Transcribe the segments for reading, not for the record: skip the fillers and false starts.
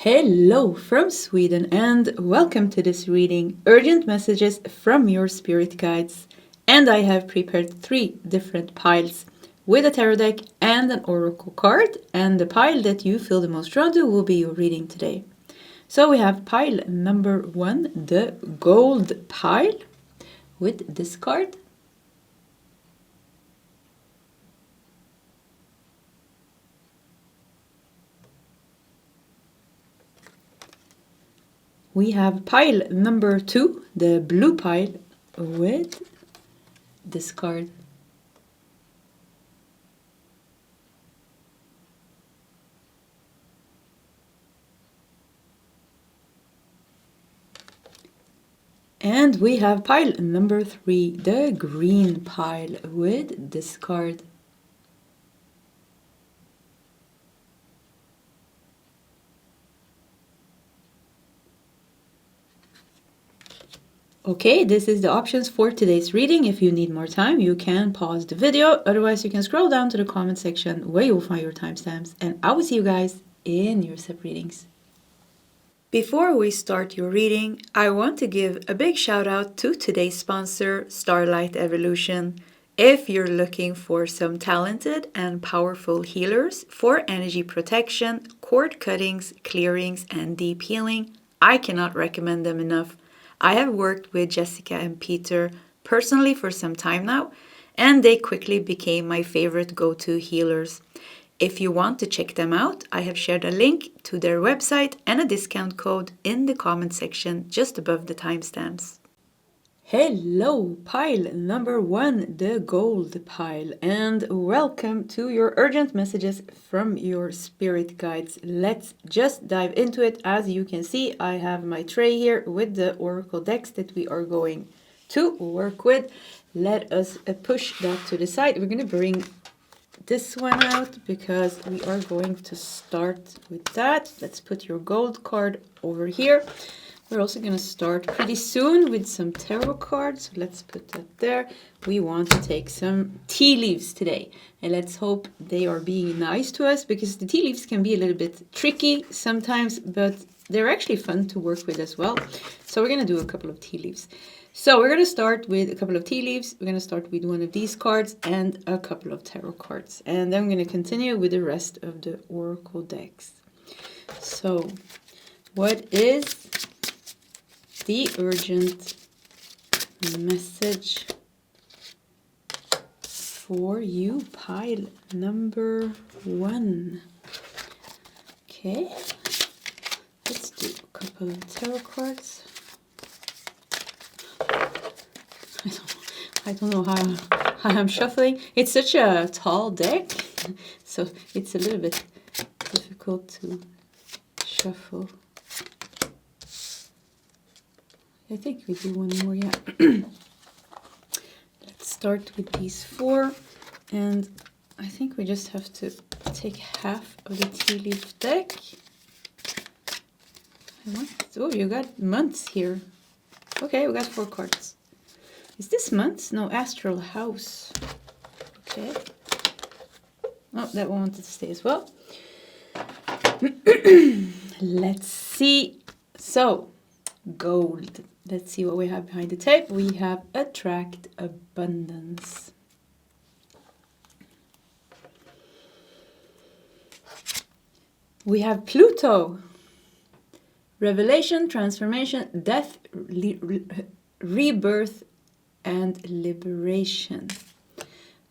Hello from Sweden and welcome to this reading, Urgent Messages from your Spirit Guides. And I have prepared 3 different piles with a tarot deck and an oracle card, and the pile that you feel the most drawn to will be your reading today. So we have pile number 1, the gold pile, with this card. We have pile number 2, the blue pile, with this card. And we have pile number 3, the green pile, with this card. Okay, this is the options for today's reading. If you need more time, you can pause the video. Otherwise, you can scroll down to the comment section where you'll find your timestamps. And I will see you guys in your sub readings. Before we start your reading, I want to give a big shout out to today's sponsor, Starlight Evolution. If you're looking for some talented and powerful healers for energy protection, cord cuttings, clearings, and deep healing, I cannot recommend them enough. I have worked with Jessica and Peter personally for some time now, and they quickly became my favorite go-to healers. If you want to check them out, I have shared a link to their website and a discount code in the comment section just above the timestamps. Hello, pile number 1, the gold pile, and welcome to your urgent messages from your spirit guides. Let's just dive into it. As you can see, I have my tray here with the oracle decks that we are going to work with. Let us push that to the side. We're going to bring this one out because we are going to start with that. Let's put your gold card over here. We're also going to start pretty soon with some tarot cards. So let's put that there. We want to take some tea leaves today. And let's hope they are being nice to us, because the tea leaves can be a little bit tricky sometimes, but they're actually fun to work with as well. So we're going to do a couple of tea leaves. So we're going to start with a couple of tea leaves. We're going to start with one of these cards and a couple of tarot cards. And then I'm going to continue with the rest of the oracle decks. So what is the urgent message for you, pile number 1? Okay, let's do a couple of tarot cards. I don't know how I'm shuffling. It's such a tall deck, so it's a little bit difficult to shuffle. I think we do one more, yeah. Let's start with these 4, and I think we just have to take half of the tea leaf deck. Oh, you got months here. Okay, we got 4 cards. Is this months? No, astral house. Okay. Oh, that one wanted to stay as well. Let's see. So, gold. Let's see what we have behind the tape. We have attract abundance. We have Pluto. Revelation, transformation, death, rebirth, and liberation.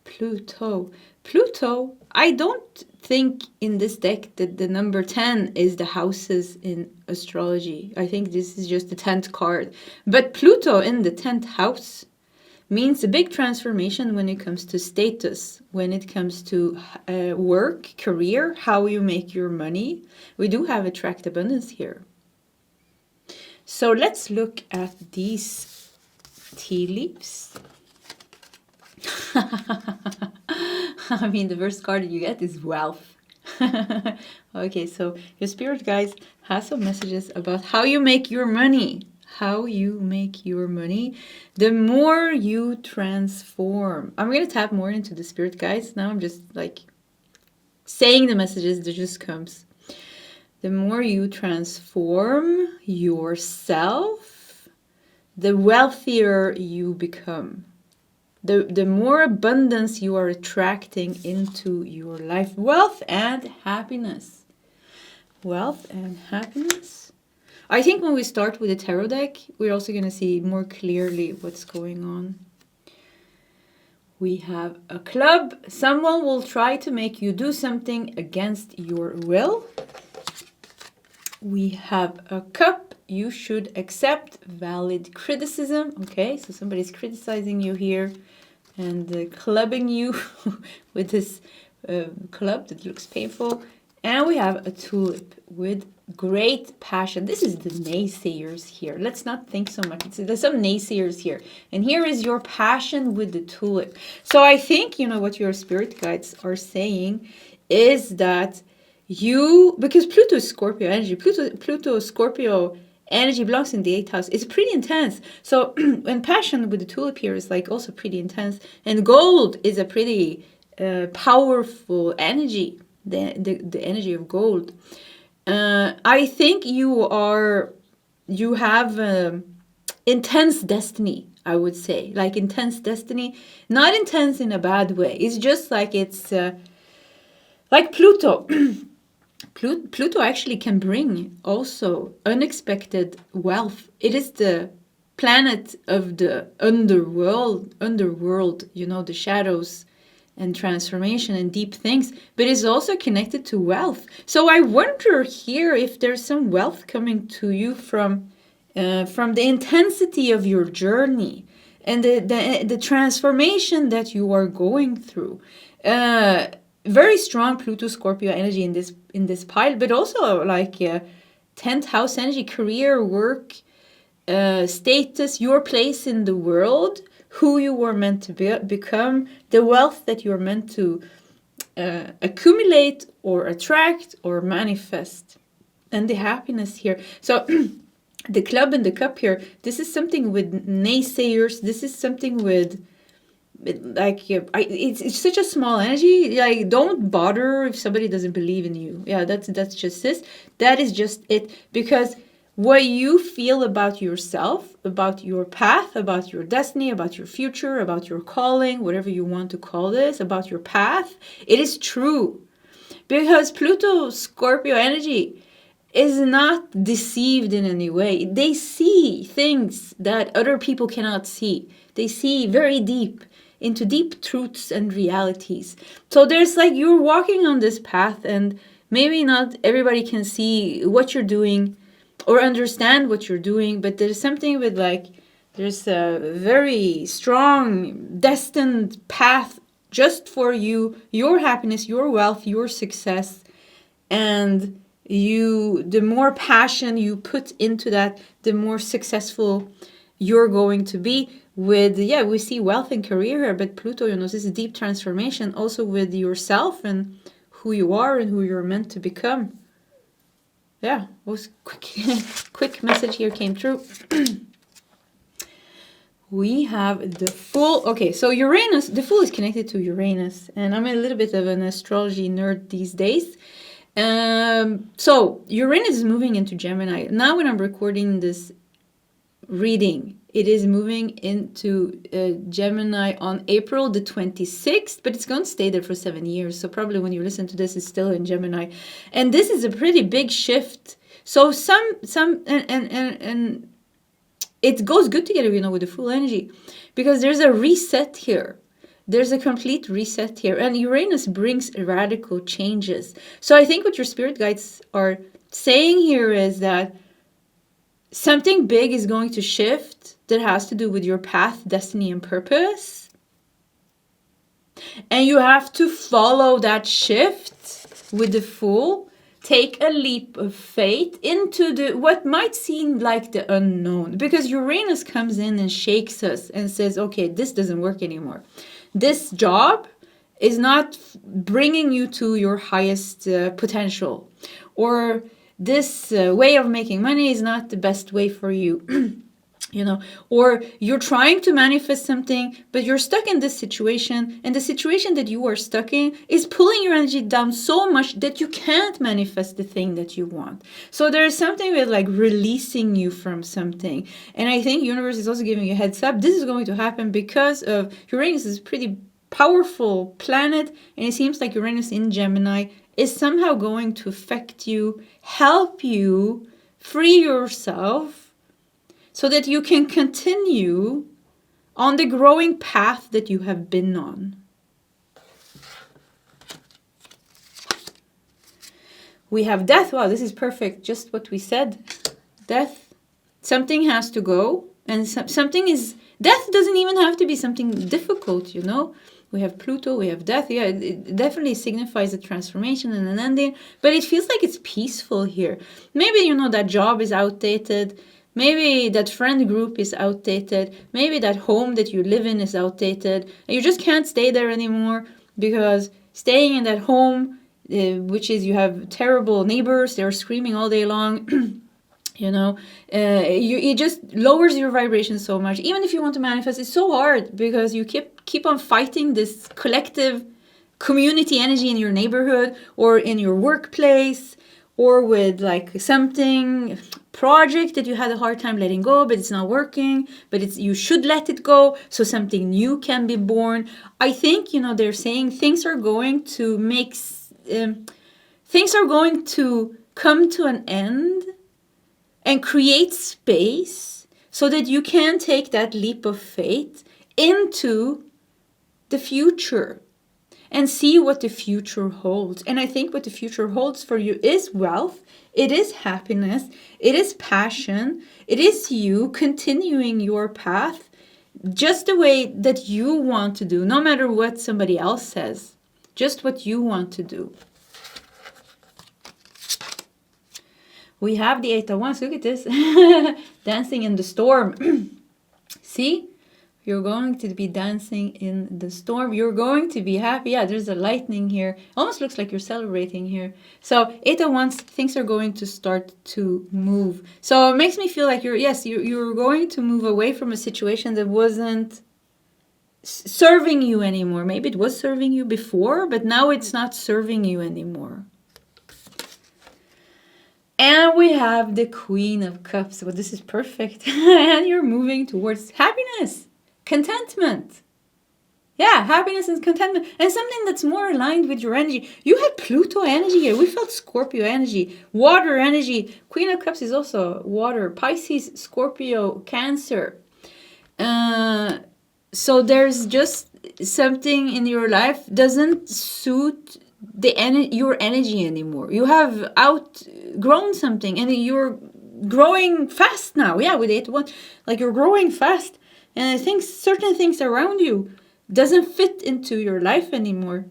Pluto. Pluto, I don't think in this deck that the number 10 is the houses in astrology. I think this is just the 10th card. But Pluto in the 10th house means a big transformation when it comes to status, when it comes to work, career, how you make your money. We do have attract abundance here. So let's look at these tea leaves. I mean, the first card you get is wealth. Okay, so your spirit guides have some messages about how you make your money. How you make your money. The more you transform. I'm going to tap more into the spirit guides. Now I'm just like saying the messages that just comes. the more you transform yourself, the wealthier you become. The more abundance you are attracting into your life. Wealth and happiness. Wealth and happiness. I think when we start with the tarot deck, we're also going to see more clearly what's going on. We have a club. Someone will try to make you do something against your will. We have a cup. You should accept valid criticism. Okay, so somebody's criticizing you here and clubbing you with this club that looks painful. And we have a tulip with great passion. This is the naysayers here. Let's not think so much. There's some naysayers here. And here is your passion with the tulip. So I think, what your spirit guides are saying is that because Pluto is Scorpio energy, Pluto Scorpio energy belongs in the 8th house. It's pretty intense. So when passion with the tulip here is like also pretty intense. And gold is a pretty powerful energy. The energy of gold. I think you have intense destiny, I would say. Like intense destiny. Not intense in a bad way. It's just like it's like Pluto. Pluto actually can bring also unexpected wealth. It is the planet of the underworld, the shadows and transformation and deep things, but it's also connected to wealth. So I wonder here if there's some wealth coming to you from the intensity of your journey and the transformation that you are going through. Very strong Pluto Scorpio energy in this pile, but also like 10th house energy, career, work, status, your place in the world, who you were meant to become, the wealth that you're meant to accumulate or attract or manifest, and the happiness here. So the club and the cup here, this is something with naysayers. This is something with like it's such a small energy. Like, don't bother if somebody doesn't believe in you. Yeah, that's just this. That is just it. Because what you feel about yourself, about your path, about your destiny, about your future, about your calling, whatever you want to call this, about your path, it is true. Because Pluto Scorpio energy is not deceived in any way. They see things that other people cannot see. They see very deep into deep truths and realities. So there's like, you're walking on this path and maybe not everybody can see what you're doing or understand what you're doing, but there's something with like, there's a very strong destined path just for you, your happiness, your wealth, your success. And the more passion you put into that, the more successful you're going to be. We see wealth and career here, but Pluto, this is a deep transformation also with yourself and who you are and who you're meant to become. Yeah, was quick message here came through. We have the Fool. Okay, so Uranus, the Fool is connected to Uranus, and I'm a little bit of an astrology nerd these days. So Uranus is moving into Gemini. Now when I'm recording this reading, it is moving into Gemini on April the 26th, but it's going to stay there for 7 years. So probably when you listen to this, it's still in Gemini. And this is a pretty big shift. So and it goes good together, with the full energy, because there's a reset here. There's a complete reset here. And Uranus brings radical changes. So I think what your spirit guides are saying here is that something big is going to shift that has to do with your path, destiny, and purpose. And you have to follow that shift with the Fool. Take a leap of faith into what might seem like the unknown. Because Uranus comes in and shakes us and says, okay, this doesn't work anymore. This job is not bringing you to your highest potential. Or this way of making money is not the best way for you. you know, or you're trying to manifest something, but you're stuck in this situation, and the situation that you are stuck in is pulling your energy down so much that you can't manifest the thing that you want. So there is something with like releasing you from something. And I think universe is also giving you a heads up. This is going to happen because of Uranus is a pretty powerful planet, and it seems like Uranus in Gemini is somehow going to affect you, help you free yourself, so that you can continue on the growing path that you have been on. We have death. Wow, this is perfect. Just what we said. Death. Something has to go. And something is... Death doesn't even have to be something difficult, you know. We have Pluto, we have death. Yeah, it definitely signifies a transformation and an ending. But it feels like it's peaceful here. Maybe, you know, that job is outdated. Maybe that friend group is outdated. Maybe that home that you live in is outdated. And you just can't stay there anymore because staying in that home, which is you have terrible neighbors, they're screaming all day long, you know, it just lowers your vibration so much. Even if you want to manifest, it's so hard because you keep on fighting this collective community energy in your neighborhood or in your workplace, or with like something project that you had a hard time letting go, but it's not working, but you should let it go so something new can be born. I think, you know, they're saying things are going to come to an end and create space so that you can take that leap of faith into the future and see what the future holds. And I think what the future holds for you is wealth, it is happiness, it is passion, it is you continuing your path just the way that you want to do, no matter what somebody else says, just what you want to do. We have the Eight of Wands, look at this, dancing in the storm. See? You're going to be dancing in the storm. You're going to be happy. Yeah, there's a lightning here. Almost looks like you're celebrating here. So 8 of Wands, things are going to start to move. So it makes me feel like you're going to move away from a situation that wasn't serving you anymore. Maybe it was serving you before, but now it's not serving you anymore. And we have the Queen of Cups. Well, this is perfect. And you're moving towards happiness. Contentment. Yeah, happiness and contentment. And something that's more aligned with your energy. You had Pluto energy here. We felt Scorpio energy. Water energy. Queen of Cups is also water. Pisces, Scorpio, Cancer. So there's just something in your life doesn't suit your energy anymore. You have outgrown something and you're growing fast now. Yeah, with 8-1. Like you're growing fast. And I think certain things around you doesn't fit into your life anymore.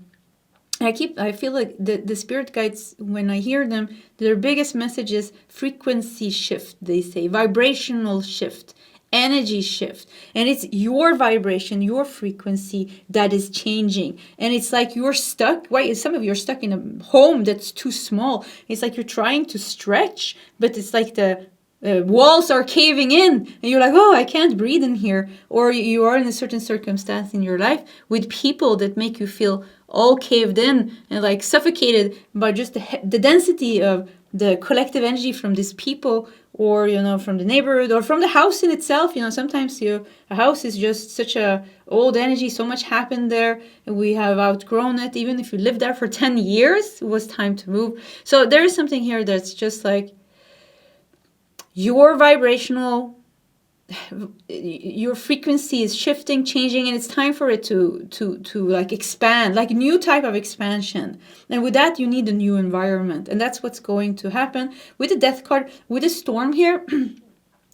I feel like the spirit guides, when I hear them, their biggest message is frequency shift, they say, vibrational shift, energy shift. And it's your vibration, your frequency that is changing. And it's like you're stuck. Some of you are stuck in a home that's too small. It's like you're trying to stretch, but it's like the walls are caving in and you're like, oh, I can't breathe in here. Or you are in a certain circumstance in your life with people that make you feel all caved in and like suffocated by just the density of the collective energy from these people, or, you know, from the neighborhood or from the house in itself. You know, sometimes a house is just such a old energy, so much happened there and we have outgrown it. Even if you lived there for 10 years, it was time to move. So there is something here that's just like your frequency is shifting, changing, and it's time for it to like expand, like a new type of expansion. And with that, you need a new environment. And that's what's going to happen with the Death card, with the storm here.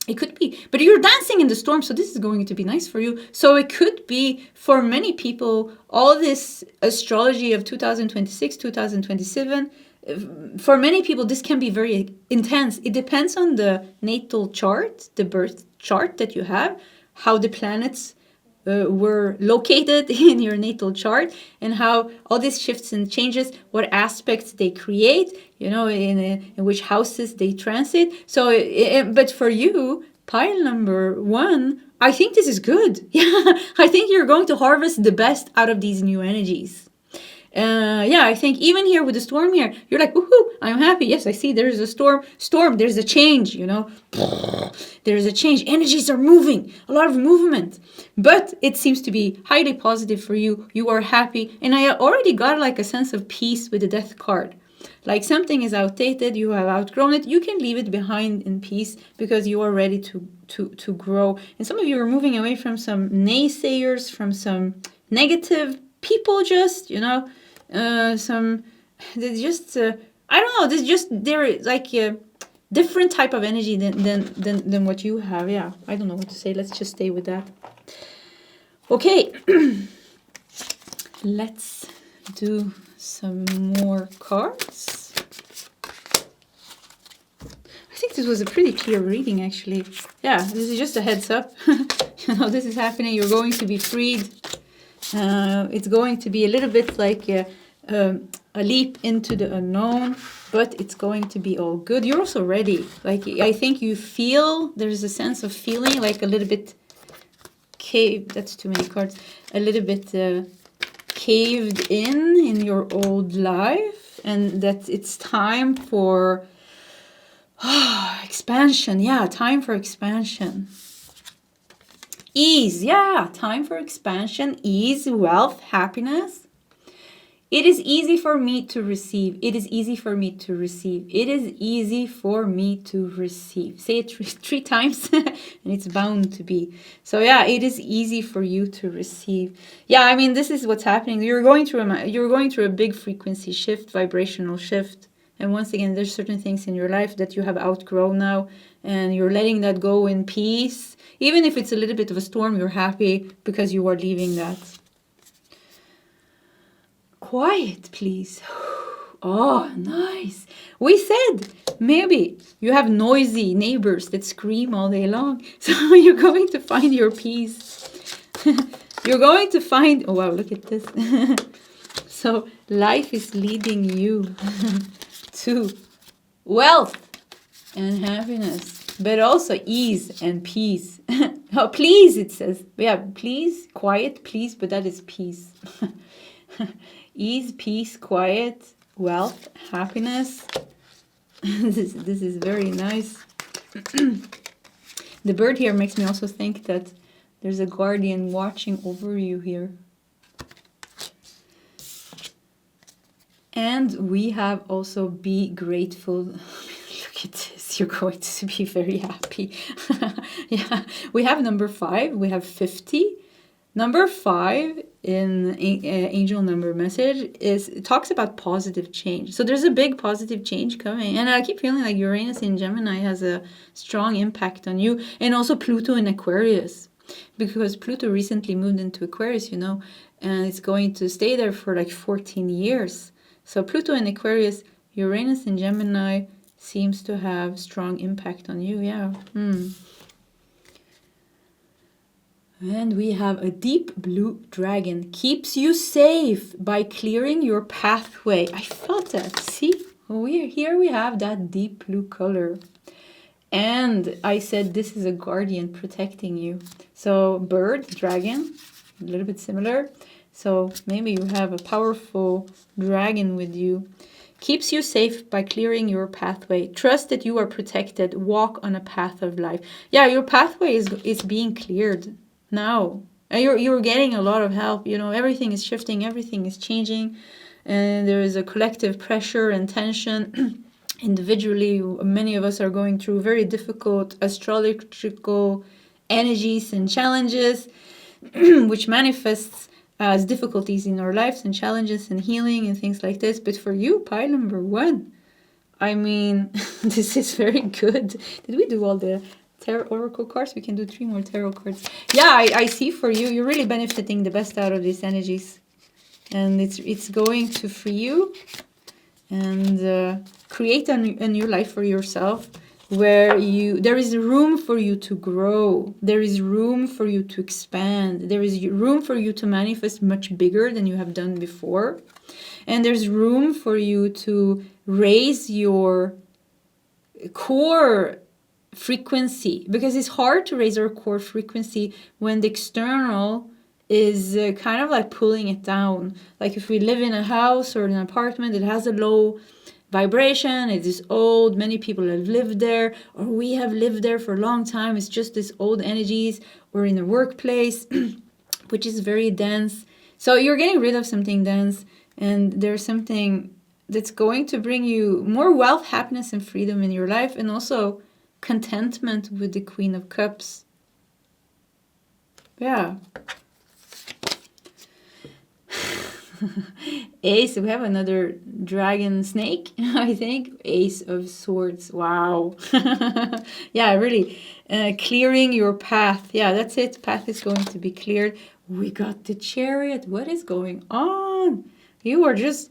It could be, but you're dancing in the storm, so this is going to be nice for you. So it could be, for many people, all this astrology of 2026, 2027, for many people, this can be very intense. It depends on the natal chart, the birth chart that you have, how the planets were located in your natal chart, and how all these shifts and changes, what aspects they create, you know, in which houses they transit. So, but for you, pile number 1, I think this is good. Yeah, I think you're going to harvest the best out of these new energies. Yeah, I think even here with the storm here, you're like, woohoo, I'm happy. Yes, I see there's a storm, there's a change, you know. There's a change. Energies are moving, a lot of movement. But it seems to be highly positive for you. You are happy. And I already got like a sense of peace with the death card. Like something is outdated, you have outgrown it, you can leave it behind in peace because you are ready to grow. And some of you are moving away from some naysayers, from some negative people, just, you know, they're just, I don't know, they're like a different type of energy than what you have. Yeah, I don't know what to say. Let's just stay with that. Okay, let's do some more cards. I think this was a pretty clear reading, actually. Yeah, this is just a heads up. You know, this is happening. You're going to be freed. It's going to be a little bit like a leap into the unknown, but it's going to be all good. You're also ready. Like, I think you feel, there's a sense of feeling like a little bit caved. That's too many cards. A little bit caved in your old life, and that it's time for expansion. Yeah, time for expansion. Ease. Yeah, time for expansion, ease, wealth, happiness. It is easy for me to receive. It is easy for me to receive. It is easy for me to receive. Say it three times and it's bound to be. So yeah, it is easy for you to receive. Yeah, I mean, this is what's happening. You're going through a big frequency shift, vibrational shift. And once again, there's certain things in your life that you have outgrown now, and you're letting that go in peace. Even if it's a little bit of a storm, you're happy because you are leaving that. Quiet, please. Oh, nice. We said maybe you have noisy neighbors that scream all day long. So you're going to find your peace. You're going to find... Oh, wow, look at this. So life is leading you to wealth and happiness, but also ease and peace. Oh, please, it says. Yeah, please, quiet, please, but that is peace. Ease, peace, quiet, wealth, happiness. This is very nice. The bird here makes me also think that there's a guardian watching over you here. And we have also be grateful. Look at this. You're going to be very happy. Yeah, we have number 5. We have 50. Number 5 in angel number message it talks about positive change. So there's a big positive change coming. And I keep feeling like Uranus in Gemini has a strong impact on you. And also Pluto in Aquarius. Because Pluto recently moved into Aquarius, you know. And it's going to stay there for like 14 years. So Pluto in Aquarius, Uranus in Gemini seems to have strong impact on you. Yeah. And we have a deep blue dragon. Keeps you safe by clearing your pathway. I felt that. See? Here we have that deep blue color. And I said this is a guardian protecting you. So bird, dragon, a little bit similar. So maybe you have a powerful dragon with you. Keeps you safe by clearing your pathway. Trust that you are protected. Walk on a path of life. Yeah, your pathway is being cleared now. You're getting a lot of help. You know, everything is shifting. Everything is changing. And there is a collective pressure and tension. Individually, many of us are going through very difficult astrological energies and challenges, which manifests as difficulties in our lives and challenges and healing and things like this. But for you, pile number 1, I mean, this is very good. Did we do all the tarot oracle cards? We can do 3 more tarot cards. Yeah, I see for you, you're really benefiting the best out of these energies. And it's going to free you and create a new life for yourself, where there is room for you to grow. There is room for you to expand. There is room for you to manifest much bigger than you have done before. And there's room for you to raise your core frequency, because it's hard to raise our core frequency when the external is kind of like pulling it down. Like if we live in a house or an apartment, it has a low vibration, it is old, many people have lived there, or we have lived there for a long time, it's just this old energies, or in a workplace which is very dense. So you're getting rid of something dense, and there's something that's going to bring you more wealth, happiness, and freedom in your life, and also contentment with the Queen of Cups. Yeah. Ace, we have another dragon snake, I think. Ace of Swords. Wow. Yeah, really. Clearing your path. Yeah, that's it. Path is going to be cleared. We got the Chariot. What is going on? You are just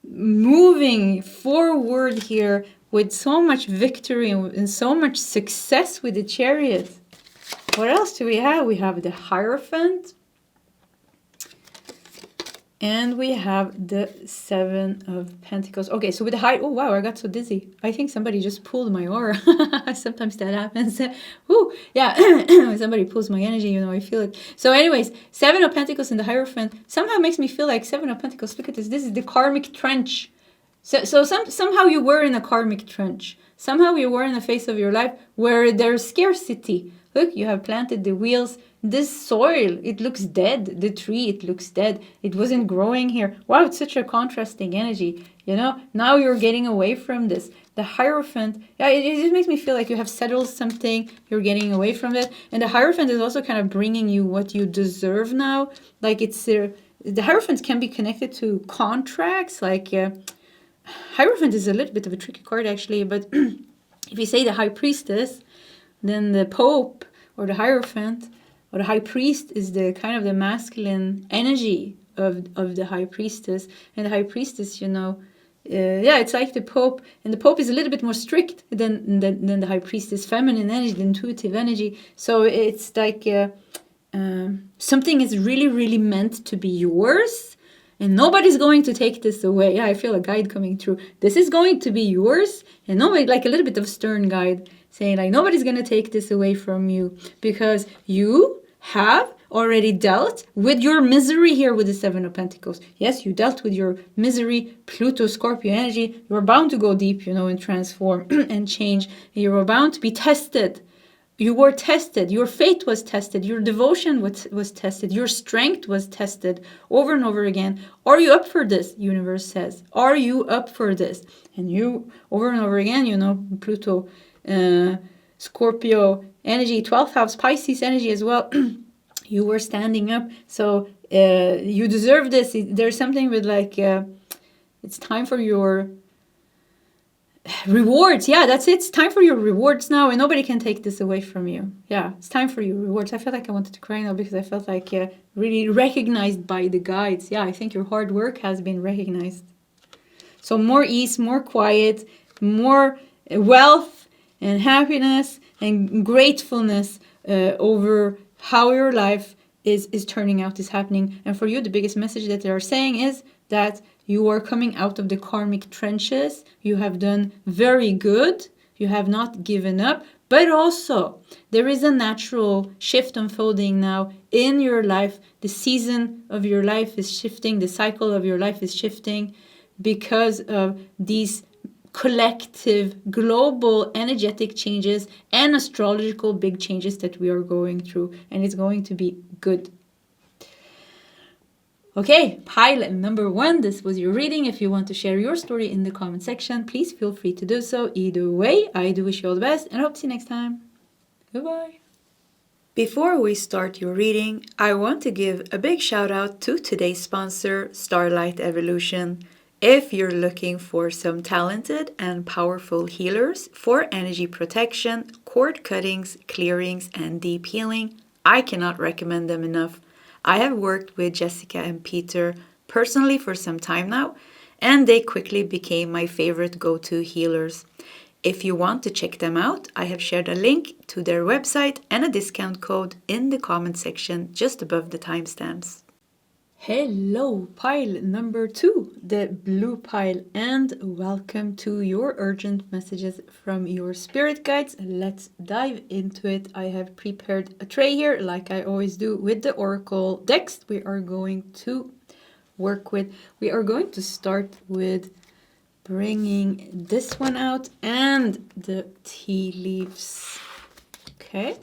moving forward here with so much victory and so much success with the Chariot. What else do we have? We have the Hierophant. And we have the Seven of Pentacles. Okay, so with the high... Oh, wow, I got so dizzy. I think somebody just pulled my aura. Sometimes that happens. Ooh, yeah, when somebody pulls my energy, you know, I feel it. So anyways, Seven of Pentacles and the Hierophant somehow makes me feel like Seven of Pentacles. Look at this. This is the karmic trench. So somehow you were in a karmic trench. Somehow you were in the phase of your life where there's scarcity. Look, you have planted the wheels. This soil, it looks dead. The tree, it looks dead. It wasn't growing here. Wow, it's such a contrasting energy. You know, now you're getting away from this. The Hierophant, yeah, it just makes me feel like you have settled something. You're getting away from it. And the Hierophant is also kind of bringing you what you deserve now. Like it's, the Hierophant can be connected to contracts. Like, Hierophant is a little bit of a tricky card actually. But if you say the High Priestess, then the Pope or the Hierophant, or the High Priest is the kind of the masculine energy of the High Priestess. And the High Priestess, you know, yeah, it's like the Pope. And the Pope is a little bit more strict than the High Priestess. Feminine energy, the intuitive energy. So it's like something is really, really meant to be yours. And nobody's going to take this away. Yeah, I feel a guide coming through. This is going to be yours. And nobody, like a little bit of stern guide saying like, nobody's going to take this away from you. Because you have already dealt with your misery here with the Seven of Pentacles. Yes, you dealt with your misery, Pluto, Scorpio energy. You're bound to go deep, you know, and transform and change. You're bound to be tested. You were tested. Your faith was tested. Your devotion was tested. Your strength was tested over and over again. Are you up for this? Universe says. Are you up for this? And you, over and over again, you know, Pluto, Scorpio energy, 12th house, Pisces energy as well. You were standing up. So you deserve this. There's something with like, it's time for your rewards. Yeah, that's it. It's time for your rewards now, and nobody can take this away from you. Yeah, it's time for your rewards. I felt like I wanted to cry now because I felt like really recognized by the guides. Yeah, I think your hard work has been recognized. So more ease, more quiet, more wealth and happiness and gratefulness over how your life is turning out, is happening. And for you, the biggest message that they are saying is that you are coming out of the karmic trenches. You have done very good. You have not given up. But also, there is a natural shift unfolding now in your life. The season of your life is shifting. The cycle of your life is shifting because of these collective, global, energetic changes and astrological big changes that we are going through. And it's going to be good. Okay, pile number 1, this was your reading. If you want to share your story in the comment section, please feel free to do so. Either way, I do wish you all the best and I hope to see you next time. Goodbye. Before we start your reading, I want to give a big shout out to today's sponsor, Starlight Evolution. If you're looking for some talented and powerful healers for energy protection, cord cuttings, clearings, and deep healing, I cannot recommend them enough. I have worked with Jessica and Peter personally for some time now, and they quickly became my favorite go-to healers. If you want to check them out, I have shared a link to their website and a discount code in the comment section just above the timestamps. Hello, pile number 2, the blue pile, and welcome to your urgent messages from your spirit guides. Let's dive into it. I have prepared a tray here, like I always do with the oracle decks. We are going to start with bringing this one out and the tea leaves. Okay.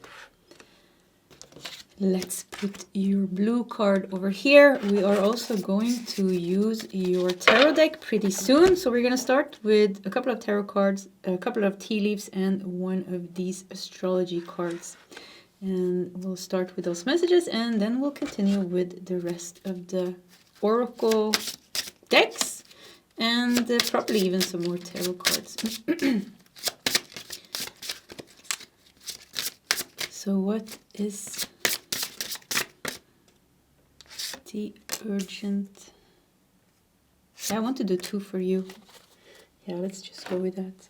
Let's put your blue card over here. We are also going to use your tarot deck pretty soon. So we're going to start with a couple of tarot cards, a couple of tea leaves, and one of these astrology cards. And we'll start with those messages, and then we'll continue with the rest of the oracle decks, and probably even some more tarot cards. So what is the urgent? Yeah, I want to do 2 for you. Yeah, let's just go with that.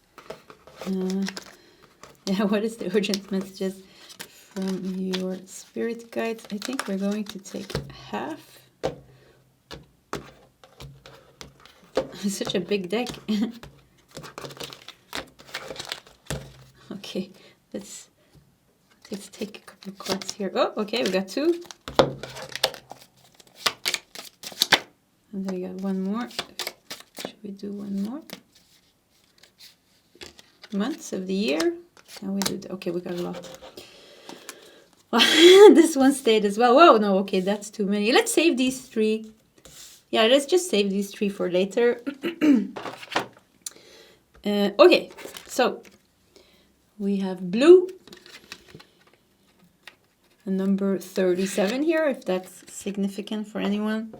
Yeah, what is the urgent messages from your spirit guides? I think we're going to take half. It's such a big deck. Okay, let's take a couple of cards here. Oh, okay, we got 2. And then we got one more. Should we do one more? Months of the year. And we do. Okay, we got a lot. This one stayed as well. Whoa, no, okay, that's too many. Let's save these 3. Yeah, let's just save these 3 for later. Okay, so we have blue. And number 37 here, if that's significant for anyone.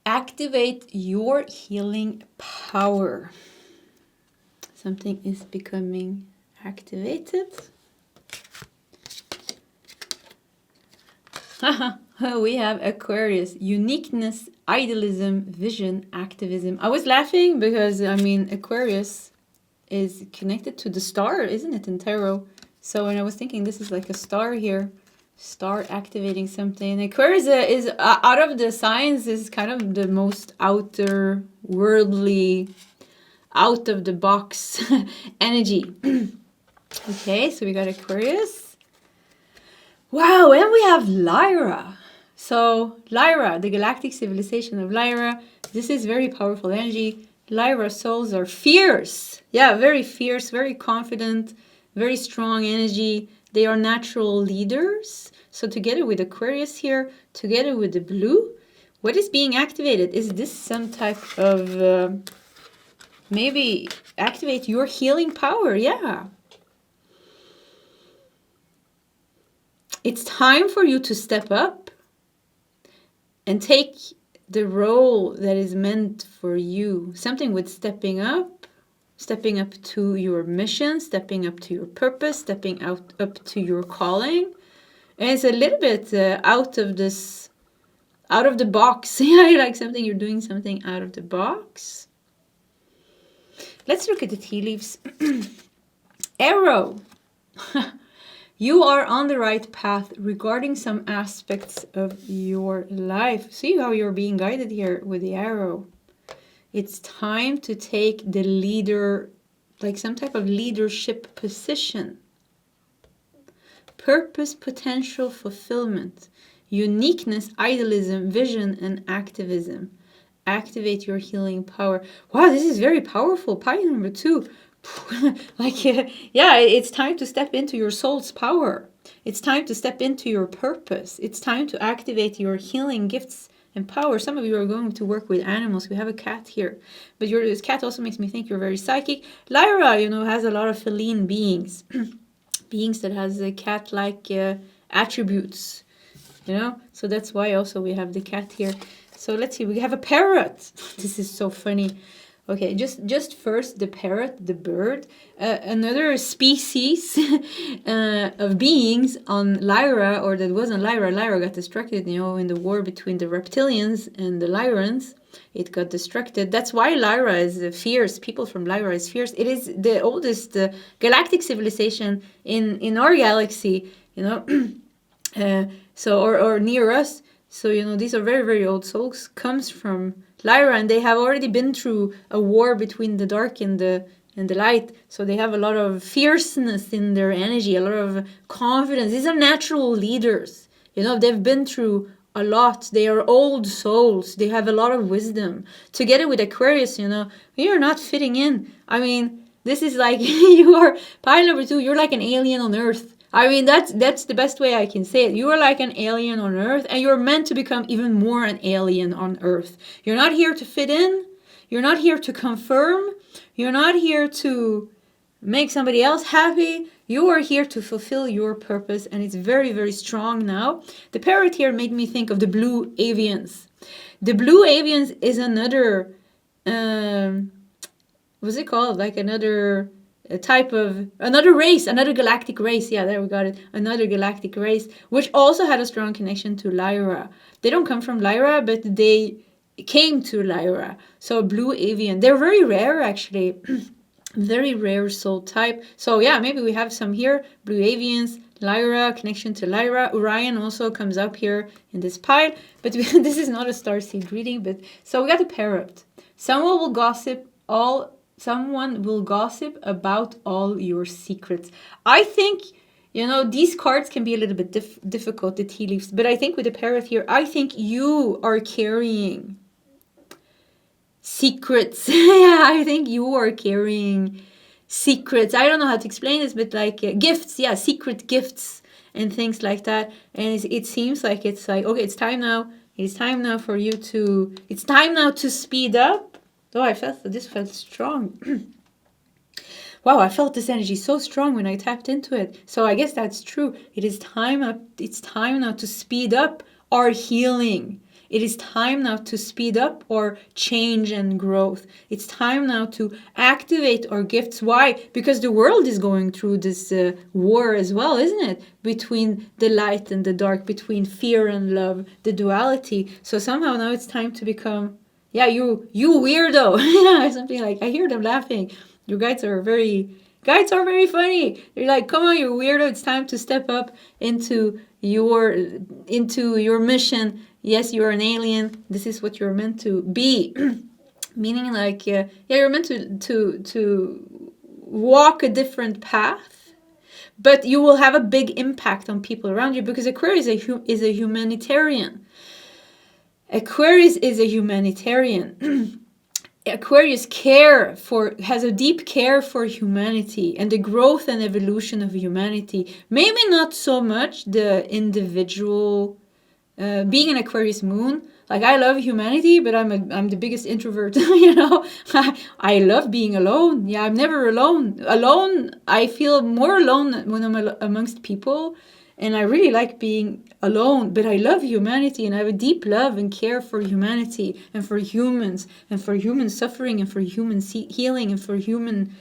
Activate your healing power. Something is becoming activated. We have Aquarius. Uniqueness, idealism, vision, activism. I was laughing because, I mean, Aquarius is connected to the star, isn't it, in tarot? So when I was thinking this is like a star here. Star activating something. Aquarius is out of the signs is kind of the most outer worldly, out of the box energy. Okay, so we got Aquarius. Wow, and we have Lyra. So Lyra, the galactic civilization of Lyra. This is very powerful energy. Lyra souls are fierce. Yeah, very fierce, very confident, very strong energy. They are natural leaders. So together with Aquarius here, together with the blue, what is being activated? Is this some type of, maybe activate your healing power? Yeah. It's time for you to step up and take the role that is meant for you. Something with stepping up to your mission, stepping up to your purpose, stepping up to your calling. And it's a little bit out of the box. Yeah, like something, you're doing something out of the box. Let's look at the tea leaves. Arrow. You are on the right path regarding some aspects of your life. See how you're being guided here with the arrow. It's time to take the leader, like some type of leadership position. Purpose, potential, fulfillment, uniqueness, idealism, vision, and activism. Activate your healing power. Wow, this is very powerful. Pile number 2. Like, yeah, it's time to step into your soul's power. It's time to step into your purpose. It's time to activate your healing gifts and power. Some of you are going to work with animals. We have a cat here, but this cat also makes me think you're very psychic. Lyra, has a lot of feline beings, beings that has cat-like attributes, So that's why also we have the cat here. So let's see. We have a parrot. This is so funny. Okay, just first the parrot, the bird, another species of beings on Lyra, or that wasn't Lyra. Lyra got distracted, in the war between the reptilians and the Lyrans. It got distracted. That's why Lyra is fierce. People from Lyra is fierce. It is the oldest galactic civilization in our galaxy, so or near us. So, these are very, very old souls, comes from Lyra, and they have already been through a war between the dark and the light. So they have a lot of fierceness in their energy, a lot of confidence. These are natural leaders. They've been through a lot. They are old souls. They have a lot of wisdom. Together with Aquarius, you're not fitting in. I mean, this is like you are pile number 2. You're like an alien on Earth. I mean, that's the best way I can say it. You are like an alien on Earth, and you're meant to become even more an alien on Earth. You're not here to fit in. You're not here to confirm. You're not here to make somebody else happy. You are here to fulfill your purpose, and it's very, very strong now. The parrot here made me think of the blue avians. The blue avians is another, what's it called? Like another type of, another race, another galactic race. Yeah, there we got it. Another galactic race, which also had a strong connection to Lyra. They don't come from Lyra, but they came to Lyra. So blue avian. They're very rare, actually. Very rare soul type. So yeah, maybe we have some here. Blue avians, Lyra, connection to Lyra. Orion also comes up here in this pile. But this is not a starseed reading. But so we got the parrot. Someone will gossip about all your secrets. I think, these cards can be a little bit difficult, the tea leaves. But I think with the parrot here, I think you are carrying secrets. Yeah, I think you are carrying secrets. I don't know how to explain this, but like gifts. Yeah, secret gifts and things like that. And it seems like it's like, okay, it's time now. It's time now for you to, it's time now to speed up. Oh, I felt that this felt strong. Wow, I felt this energy so strong when I tapped into it. So I guess that's true. It's time now to speed up our healing. It is time now to speed up our change and growth. It's time now to activate our gifts. Why? Because the world is going through this war as well, isn't it? Between the light and the dark, between fear and love, the duality. So somehow now it's time to become, yeah, you weirdo. Yeah, something like, I hear them laughing. Your guides are very funny. They're like, come on, you weirdo. It's time to step up into your mission. Yes, you're an alien. This is what you're meant to be. Meaning like, you're meant to walk a different path, but you will have a big impact on people around you because Aquarius is a humanitarian. Aquarius is a humanitarian. Aquarius has a deep care for humanity and the growth and evolution of humanity. Maybe not so much the individual. Being an Aquarius moon, like I love humanity, but I'm the biggest introvert. I love being alone. Yeah, I'm never alone. I feel more alone when I'm amongst people, and I really like being alone. But I love humanity, and I have a deep love and care for humanity and for humans and for human suffering and for human healing and for human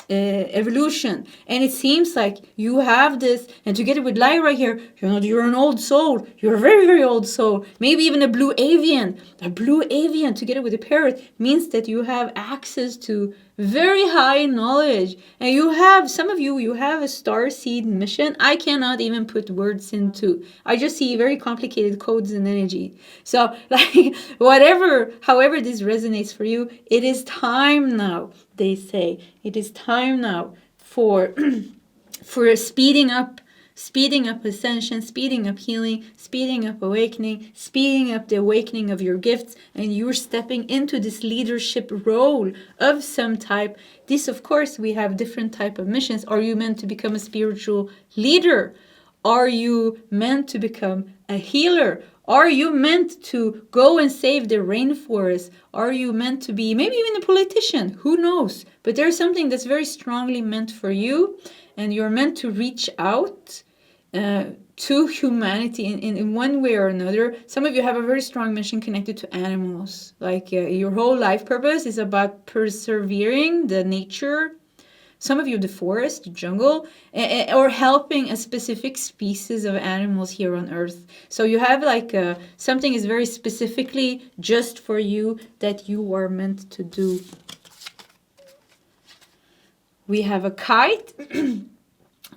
evolution. And it seems like you have this, and together with Lyra here, you're an old soul. You're a very, very old soul. Maybe even a blue avian. A blue avian together with a parrot means that you have access to very high knowledge. And some of you have a starseed mission. I cannot even put words into. I just see very complicated codes and energy. So like however this resonates for you, it is time now. They say it is time now for speeding up ascension, speeding up healing, speeding up awakening, speeding up the awakening of your gifts, and you're stepping into this leadership role of some type. This, of course, we have different type of missions. Are you meant to become a spiritual leader? Are you meant to become a healer? Are you meant to go and save the rainforest? Are you meant to be maybe even a politician? Who knows? But there's something that's very strongly meant for you, and you're meant to reach out to humanity in one way or another. Some of you have a very strong mission connected to animals. Like your whole life purpose is about persevering the nature. Some of you, the forest, the jungle, or helping a specific species of animals here on Earth. So you have like something is very specifically just for you that you are meant to do. We have a kite.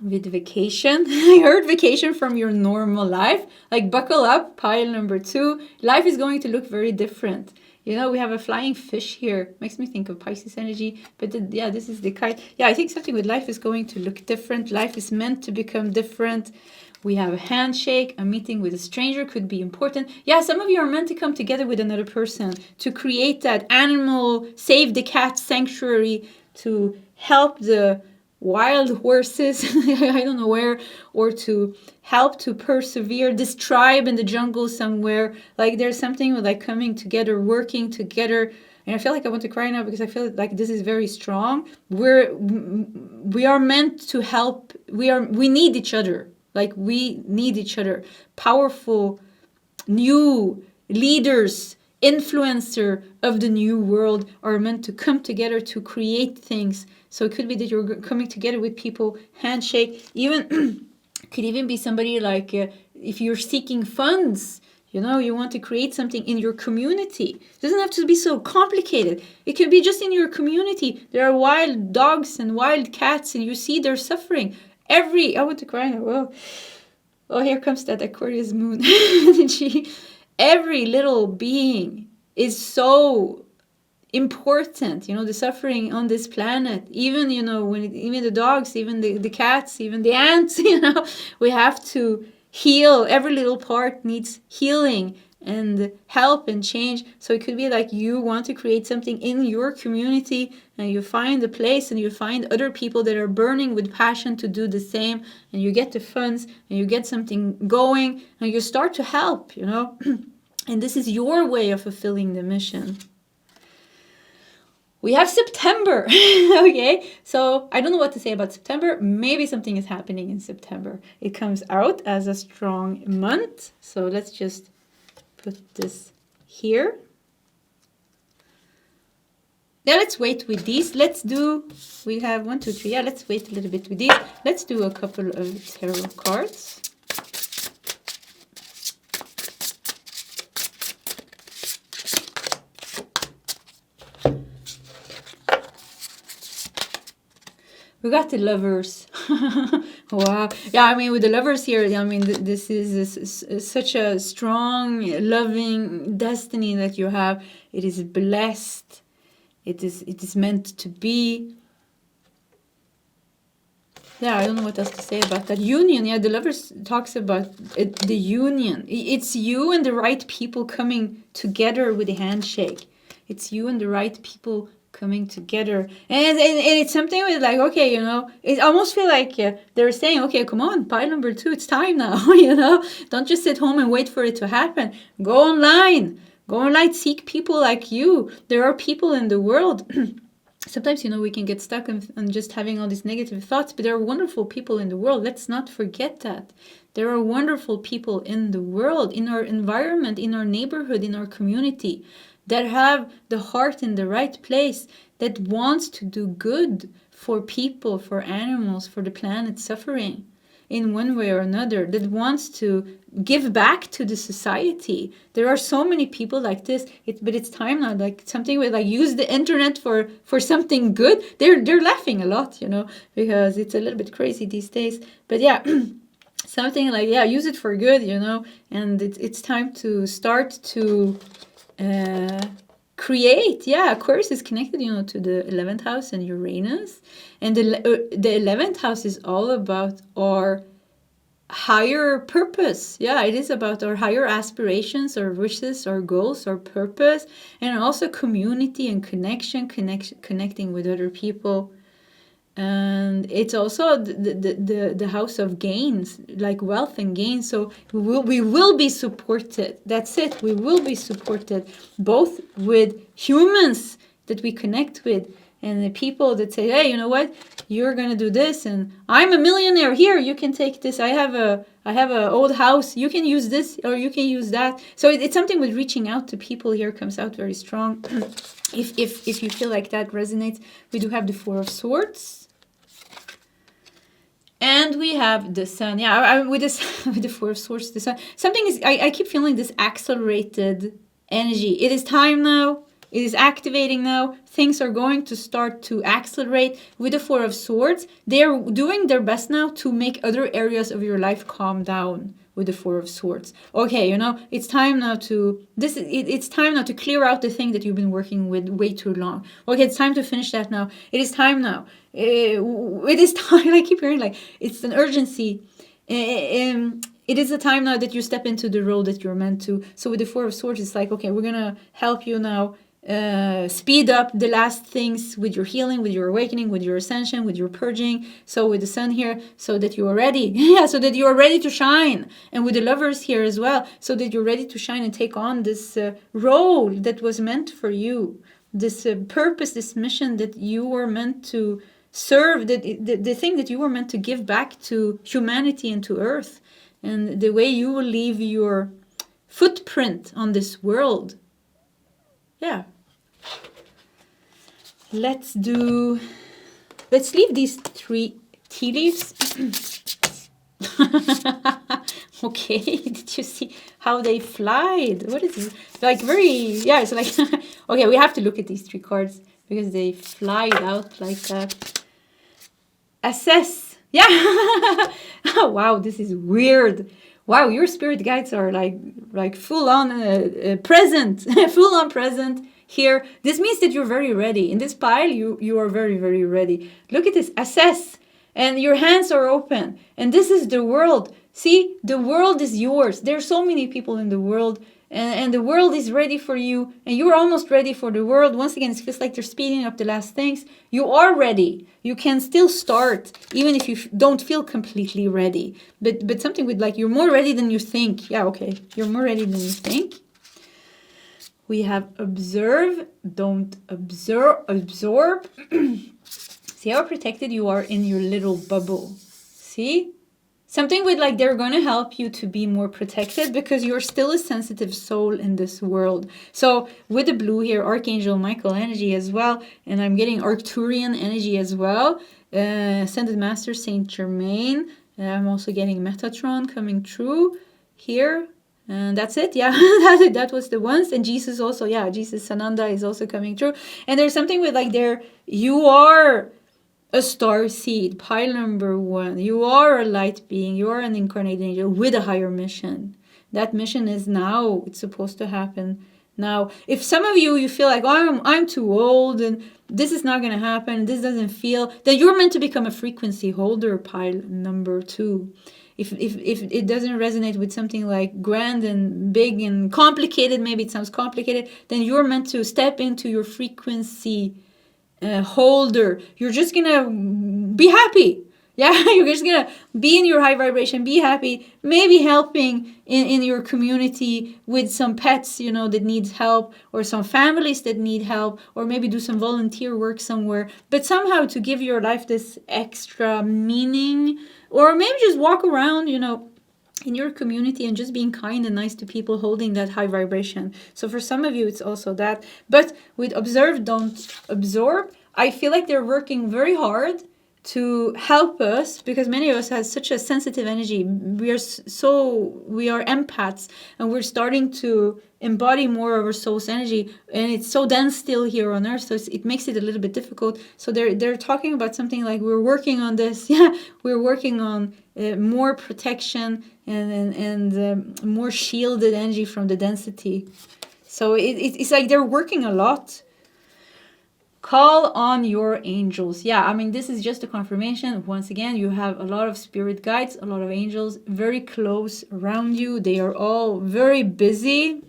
with vacation. I heard vacation from your normal life. Like buckle up, pile number 2. Life is going to look very different. You know, we have a flying fish here. Makes me think of Pisces energy. But yeah, this is the kite. Yeah, I think something with life is going to look different. Life is meant to become different. We have a handshake. A meeting with a stranger could be important. Yeah, some of you are meant to come together with another person to create that animal, save the cat sanctuary, to help the wild horses, I don't know where, or to help to persevere this tribe in the jungle somewhere. Like there's something with like coming together, working together. And I feel like I want to cry now because I feel like this is very strong. We are meant to help. We need each other. Like we need each other. Powerful new leaders, influencer of the new world are meant to come together to create things. So it could be that you're coming together with people, handshake, even could even be somebody like if you're seeking funds, you know, you want to create something in your community. It doesn't have to be so complicated. It can be just in your community. There are wild dogs and wild cats and you see they're suffering. I want to cry now. Well, oh, here comes that Aquarius moon energy. Every little being is so important, you know, the suffering on this planet, even, you know, even the dogs, even the cats, even the ants, you know, we have to heal. Every little part needs healing and help and change. So it could be like you want to create something in your community and you find a place and you find other people that are burning with passion to do the same, and you get the funds and you get something going and you start to help, you know. And this is your way of fulfilling the mission. We have September. Okay, so I don't know what to say about September. Maybe something is happening in September. It comes out as a strong month. So let's just put this here. Now let's wait with these. We have 1, 2, 3. Yeah, let's wait a little bit with these. Let's do a couple of tarot cards. We got the Lovers. Wow. Yeah, I mean, with the Lovers here, I mean, this is such a strong, loving destiny that you have. It is blessed. It is meant to be. Yeah, I don't know what else to say about that. Union. Yeah, the Lovers talks about the union. It's you and the right people coming together with a handshake. It's you and the right people coming together, and it's something with like, okay, you know, it almost feel like they're saying, okay, come on, pile number 2, it's time now. You know, don't just sit home and wait for it to happen. Go online, seek people like you. There are people in the world. Sometimes, you know, we can get stuck on just having all these negative thoughts, but there are wonderful people in the world. Let's not forget that. There are wonderful people in the world, in our environment, in our neighborhood, in our community, that have the heart in the right place, that wants to do good for people, for animals, for the planet suffering in one way or another, that wants to give back to the society. There are so many people like this, but it's time now, like something with like use the internet for something good. They're laughing a lot, you know, because it's a little bit crazy these days. But yeah, something like, yeah, use it for good, you know, and it's time to start to create. Yeah, Aquarius is connected, you know, to the 11th house and Uranus, and the 11th house is all about our higher purpose. Yeah, it is about our higher aspirations, our wishes, our goals, our purpose, and also community and connecting with other people. And it's also the house of gains, like wealth and gain. So we will be supported. That's it. We will be supported both with humans that we connect with and the people that say, hey, you know what, you're gonna do this, and I'm a millionaire. Here, you can take this. I have a old house. You can use this, or you can use that. So it's something with reaching out to people. Here comes out very strong. If you feel like that resonates, we do have the 4 of Swords. And we have the Sun. Yeah, with the 4 of Swords, the Sun. Something is, I keep feeling this accelerated energy. It is time now. It is activating now. Things are going to start to accelerate with the Four of Swords. They're doing their best now to make other areas of your life calm down with the Four of Swords. Okay, you know, it's time now to it's time now to clear out the thing that you've been working with way too long. Okay, it's time to finish that now. It is time now. It is time. I keep hearing like it's an urgency. It is a time now that you step into the role that you're meant to. So with the Four of Swords, it's like, okay, we're gonna help you now speed up the last things with your healing, with your awakening, with your ascension, with your purging. So with the Sun here, so that you are ready. Yeah, so that you are ready to shine. And with the Lovers here as well, so that you're ready to shine and take on this role that was meant for you. This purpose, this mission that you were meant to serve, the thing that you were meant to give back to humanity and to Earth. And the way you will leave your footprint on this world. Yeah. Let's leave these 3 tea leaves. Okay, did you see how they flied? What is this? Like yeah, it's like, okay, we have to look at these 3 cards because they flied out like that. Assess. Yeah. Oh, wow, this is weird. Wow, your spirit guides are like full on present, full on present here. This means that you're very ready. In this pile, you are very, very ready. Look at this. Assess. And your hands are open. And this is the world. See, the world is yours. There are so many people in the world. And the world is ready for you. And you're almost ready for the world. Once again, it feels like they're speeding up the last things. You are ready. You can still start, even if you don't feel completely ready. But something with like, you're more ready than you think. Yeah, okay. You're more ready than you think. We have observe, don't absorb. See how protected you are in your little bubble. See? Something with like they're going to help you to be more protected because you're still a sensitive soul in this world. So with the blue here, Archangel Michael energy as well. And I'm getting Arcturian energy as well. Ascended Master Saint Germain. I'm also getting Metatron coming through here. And that's it. Yeah, that was the ones. And Jesus also, yeah, Jesus Sananda is also coming through. And there's something with like you are a star seed, pile number 1. You are a light being. You are an incarnated angel with a higher mission. That mission is now. It's supposed to happen now. If some of you feel like, oh, I'm too old and this is not going to happen, this doesn't feel, then you're meant to become a frequency holder, pile number 2. If it doesn't resonate with something like grand and big and complicated, maybe it sounds complicated, then you're meant to step into your frequency holder. You're just gonna be happy. Yeah, you're just gonna be in your high vibration, be happy, maybe helping in your community with some pets, you know, that needs help, or some families that need help, or maybe do some volunteer work somewhere, but somehow to give your life this extra meaning, or maybe just walk around, you know, in your community and just being kind and nice to people, holding that high vibration. So for some of you, it's also that. But with observe, don't absorb, I feel like they're working very hard to help us, because many of us have such a sensitive energy. We are empaths, and we're starting to embody more of our soul's energy, and it's so dense still here on earth, so it makes it a little bit difficult. So they're talking about something like, we're working on this. Yeah, we're working on more protection and more shielded energy from the density. So it's like they're working a lot. Call on your angels. Yeah, I mean, this is just a confirmation. Once again, you have a lot of spirit guides, a lot of angels very close around you. They are all very busy.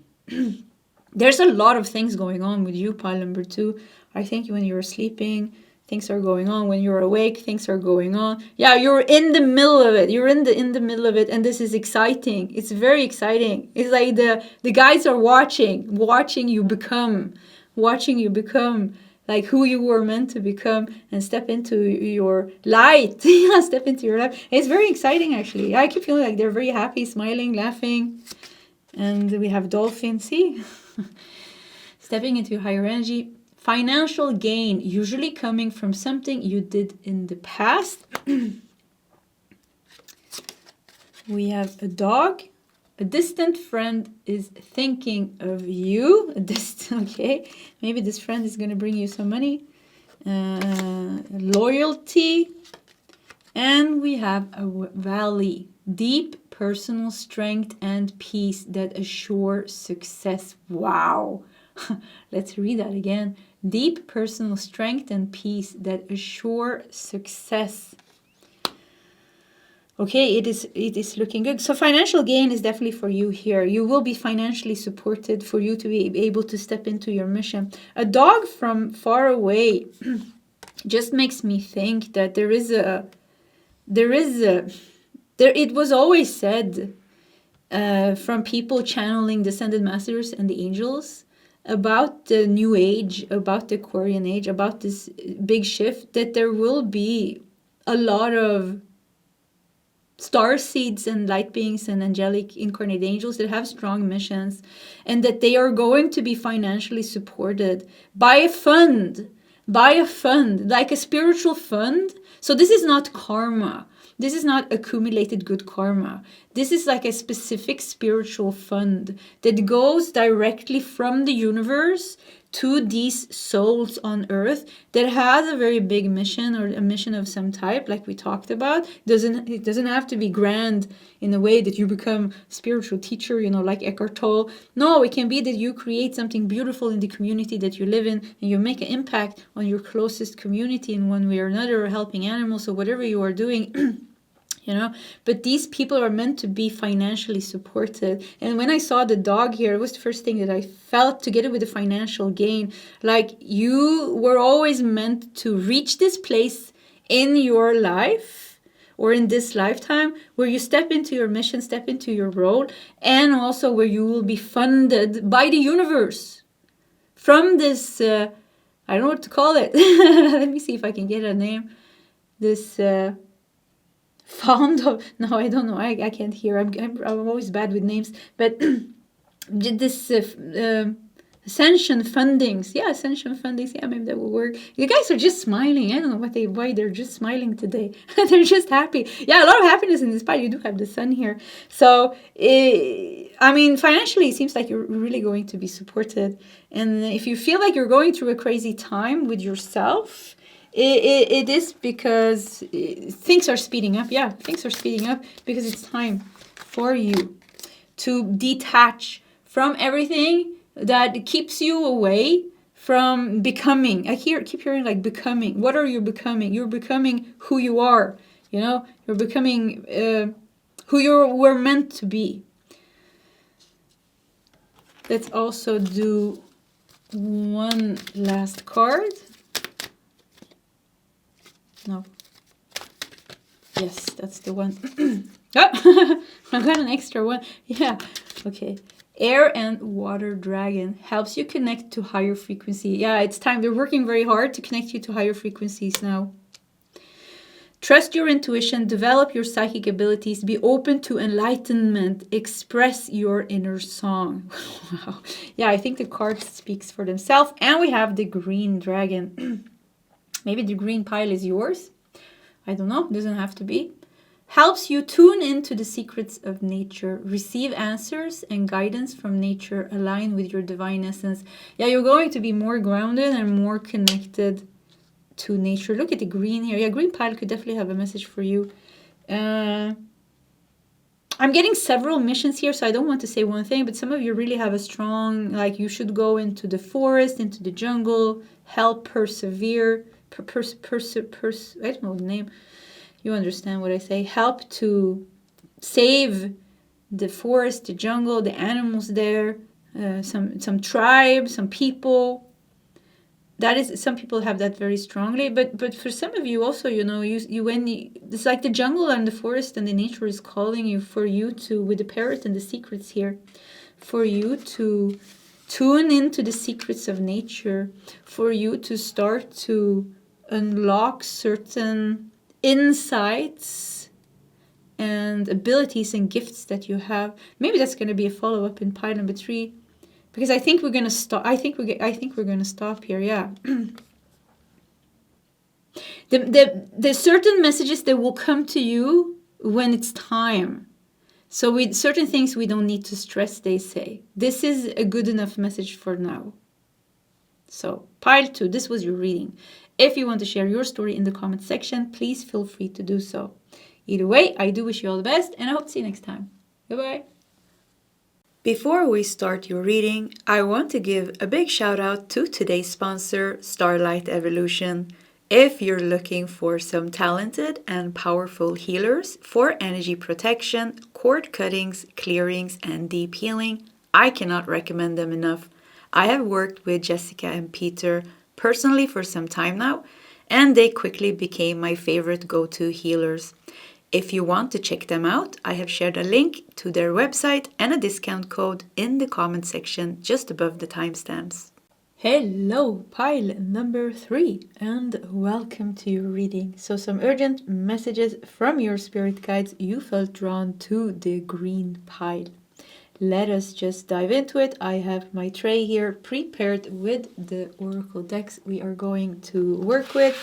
There's a lot of things going on with you, pile number 2. I think when you're sleeping, things are going on. When you're awake, things are going on. Yeah, you're in the middle of it. You're in the middle of it, and this is exciting. It's very exciting. It's like the guides are watching you become like who you were meant to become, and step into your light. Step into your light. It's very exciting, actually. I keep feeling like they're very happy, smiling, laughing. And we have dolphin. See? Stepping into your higher energy. Financial gain, usually coming from something you did in the past. We have a dog. A distant friend is thinking of you. Okay, maybe this friend is going to bring you some money. Loyalty. And we have a valley. Deep personal strength and peace that assure success. Wow. Let's read that again. Deep personal strength and peace that assure success. Okay, it is looking good. So financial gain is definitely for you here. You will be financially supported for you to be able to step into your mission. A dog from far away just makes me think that it was always said from people channeling descended masters and the angels about the new age, about the Aquarian age, about this big shift, that there will be a lot of star seeds and light beings and angelic incarnate angels that have strong missions, and that they are going to be financially supported by a fund, like a spiritual fund. So this is not karma. This is not accumulated good karma. This is like a specific spiritual fund that goes directly from the universe to these souls on earth that has a very big mission, or a mission of some type, like we talked about. It doesn't have to be grand in a way that you become a spiritual teacher, like Eckhart Tolle. No, it can be that you create something beautiful in the community that you live in, and you make an impact on your closest community in one way or another, or helping animals, or whatever you are doing. But these people are meant to be financially supported. And when I saw the dog here, it was the first thing that I felt, together with the financial gain. Like, you were always meant to reach this place in your life, or in this lifetime, where you step into your mission, step into your role, and also where you will be funded by the universe from this, I don't know what to call it. Let me see if I can get a name. This fond of, no, I don't know, I can't hear, I'm always bad with names, but this ascension fundings, maybe that will work. You guys are just smiling. I don't know why they're just smiling today. They're just happy. Yeah, a lot of happiness in this part. You do have the sun here, so financially it seems like you're really going to be supported. And if you feel like you're going through a crazy time with yourself, it is because things are speeding up. Yeah, things are speeding up because it's time for you to detach from everything that keeps you away from becoming. Keep hearing like becoming. What are you becoming? You're becoming who you are. You're becoming who you were meant to be. Let's also do one last card. No. Yes, that's the one. Oh, I got an extra one. Yeah. Okay. Air and water dragon helps you connect to higher frequency. Yeah, it's time. They're working very hard to connect you to higher frequencies now. Trust your intuition, develop your psychic abilities, be open to enlightenment, express your inner song. Wow. Yeah, I think the card speaks for themselves. And we have the green dragon. Maybe the green pile is yours. I don't know. Doesn't have to be. Helps you tune into the secrets of nature. Receive answers and guidance from nature. Align with your divine essence. Yeah, you're going to be more grounded and more connected to nature. Look at the green here. Yeah, green pile could definitely have a message for you. I'm getting several missions here, so I don't want to say one thing, but some of you really have a strong, like, you should go into the forest, into the jungle, help persevere. I don't know the name. You understand what I say. Help to save the forest, the jungle, the animals there, some tribe, some people. That is, some people have that very strongly, but for some of you also, it's like the jungle and the forest and the nature is calling you, for you to, with the parrot and the secrets here, for you to tune into the secrets of nature, for you to start to unlock certain insights and abilities and gifts that you have. Maybe that's going to be a follow-up in pile number 3, because I think we're going to stop. I think we're going to stop here. Yeah. the certain messages that will come to you when it's time. So with certain things we don't need to stress, they say. This is a good enough message for now. So pile 2, this was your reading. If you want to share your story in the comment section, please feel free to do so. Either way, I do wish you all the best, and I hope to see you next time. Goodbye. Before we start your reading, I want to give a big shout out to today's sponsor, Starlight Evolution. If you're looking for some talented and powerful healers for energy protection, cord cuttings, clearings, and deep healing, I cannot recommend them enough. I have worked with Jessica and Peter personally for some time now, and they quickly became my favorite go-to healers. If you want to check them out, I have shared a link to their website and a discount code in the comment section just above the timestamps. Hello, pile number 3, and welcome to your reading. So some urgent messages from your spirit guides. You felt drawn to the green pile. Let us just dive into it. I have my tray here prepared with the oracle decks we are going to work with.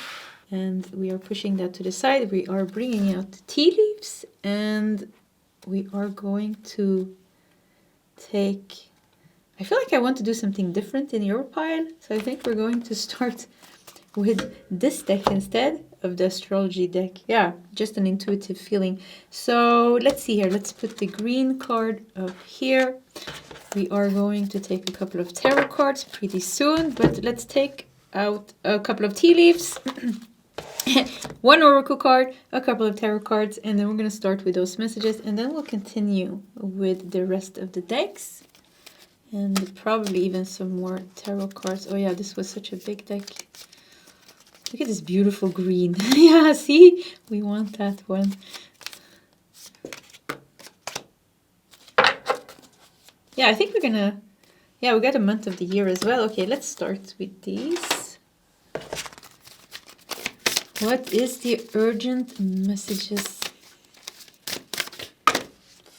And we are pushing that to the side. We are bringing out the tea leaves. And we are going to take... I feel like I want to do something different in your pile. So I think we're going to start with this deck instead of the astrology deck. Yeah, just an intuitive feeling. So let's see here. Let's put the green card up here. We are going to take a couple of tarot cards pretty soon. But let's take out a couple of tea leaves. One oracle card, a couple of tarot cards, and then we're going to start with those messages, and then we'll continue with the rest of the decks, and probably even some more tarot cards. Oh yeah, this was such a big deck. Look at this beautiful green. Yeah, see? We want that one. Yeah, I think we're going to... Yeah, we got a month of the year as well. Okay, let's start with these. What is the urgent messages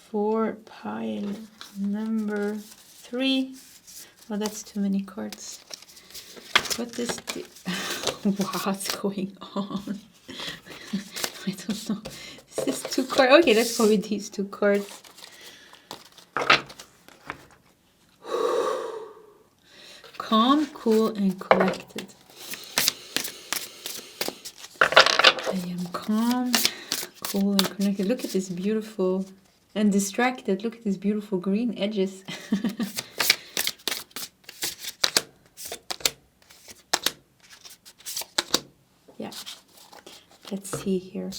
for pile number 3? Oh, that's too many cards. What is the... What's going on? I don't know. This is 2 cards. Okay, let's go with these 2 cards. Calm, cool, and collected. I am calm, cool, and connected. Look at this beautiful, and distracted. Look at these beautiful green edges. Yeah, let's see here.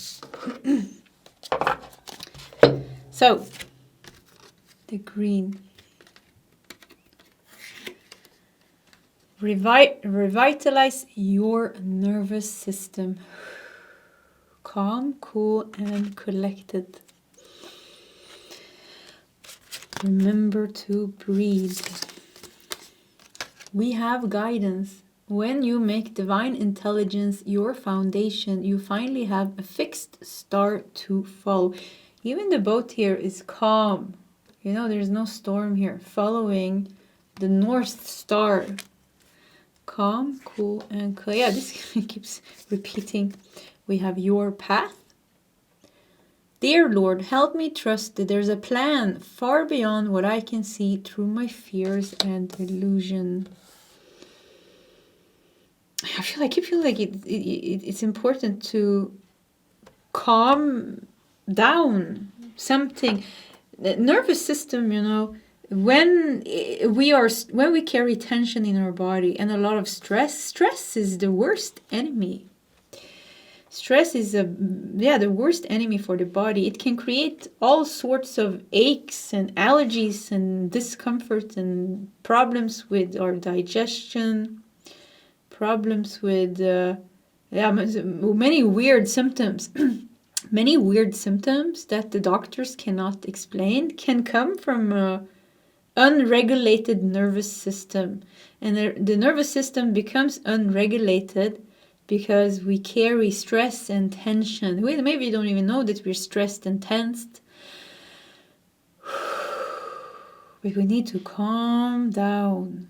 So, the green. Revitalize your nervous system. Calm, cool, and collected. Remember to breathe. We have guidance. When you make divine intelligence your foundation, you finally have a fixed star to follow. Even the boat here is calm. You know, there's no storm here. Following the North Star. Calm, cool, and clear. Yeah, this keeps repeating. We have your path. Dear Lord, help me trust that there's a plan far beyond what I can see through my fears and illusion. I keep feeling like it's important to calm down something. The nervous system, you know, when we carry tension in our body and a lot of stress is the worst enemy. Stress is the worst enemy for the body. It can create all sorts of aches and allergies and discomfort and problems with our digestion, problems with many weird symptoms. Many weird symptoms that the doctors cannot explain can come from an unregulated nervous system. And the nervous system becomes unregulated because we carry stress and tension. We maybe don't even know that we're stressed and tensed. But we need to calm down.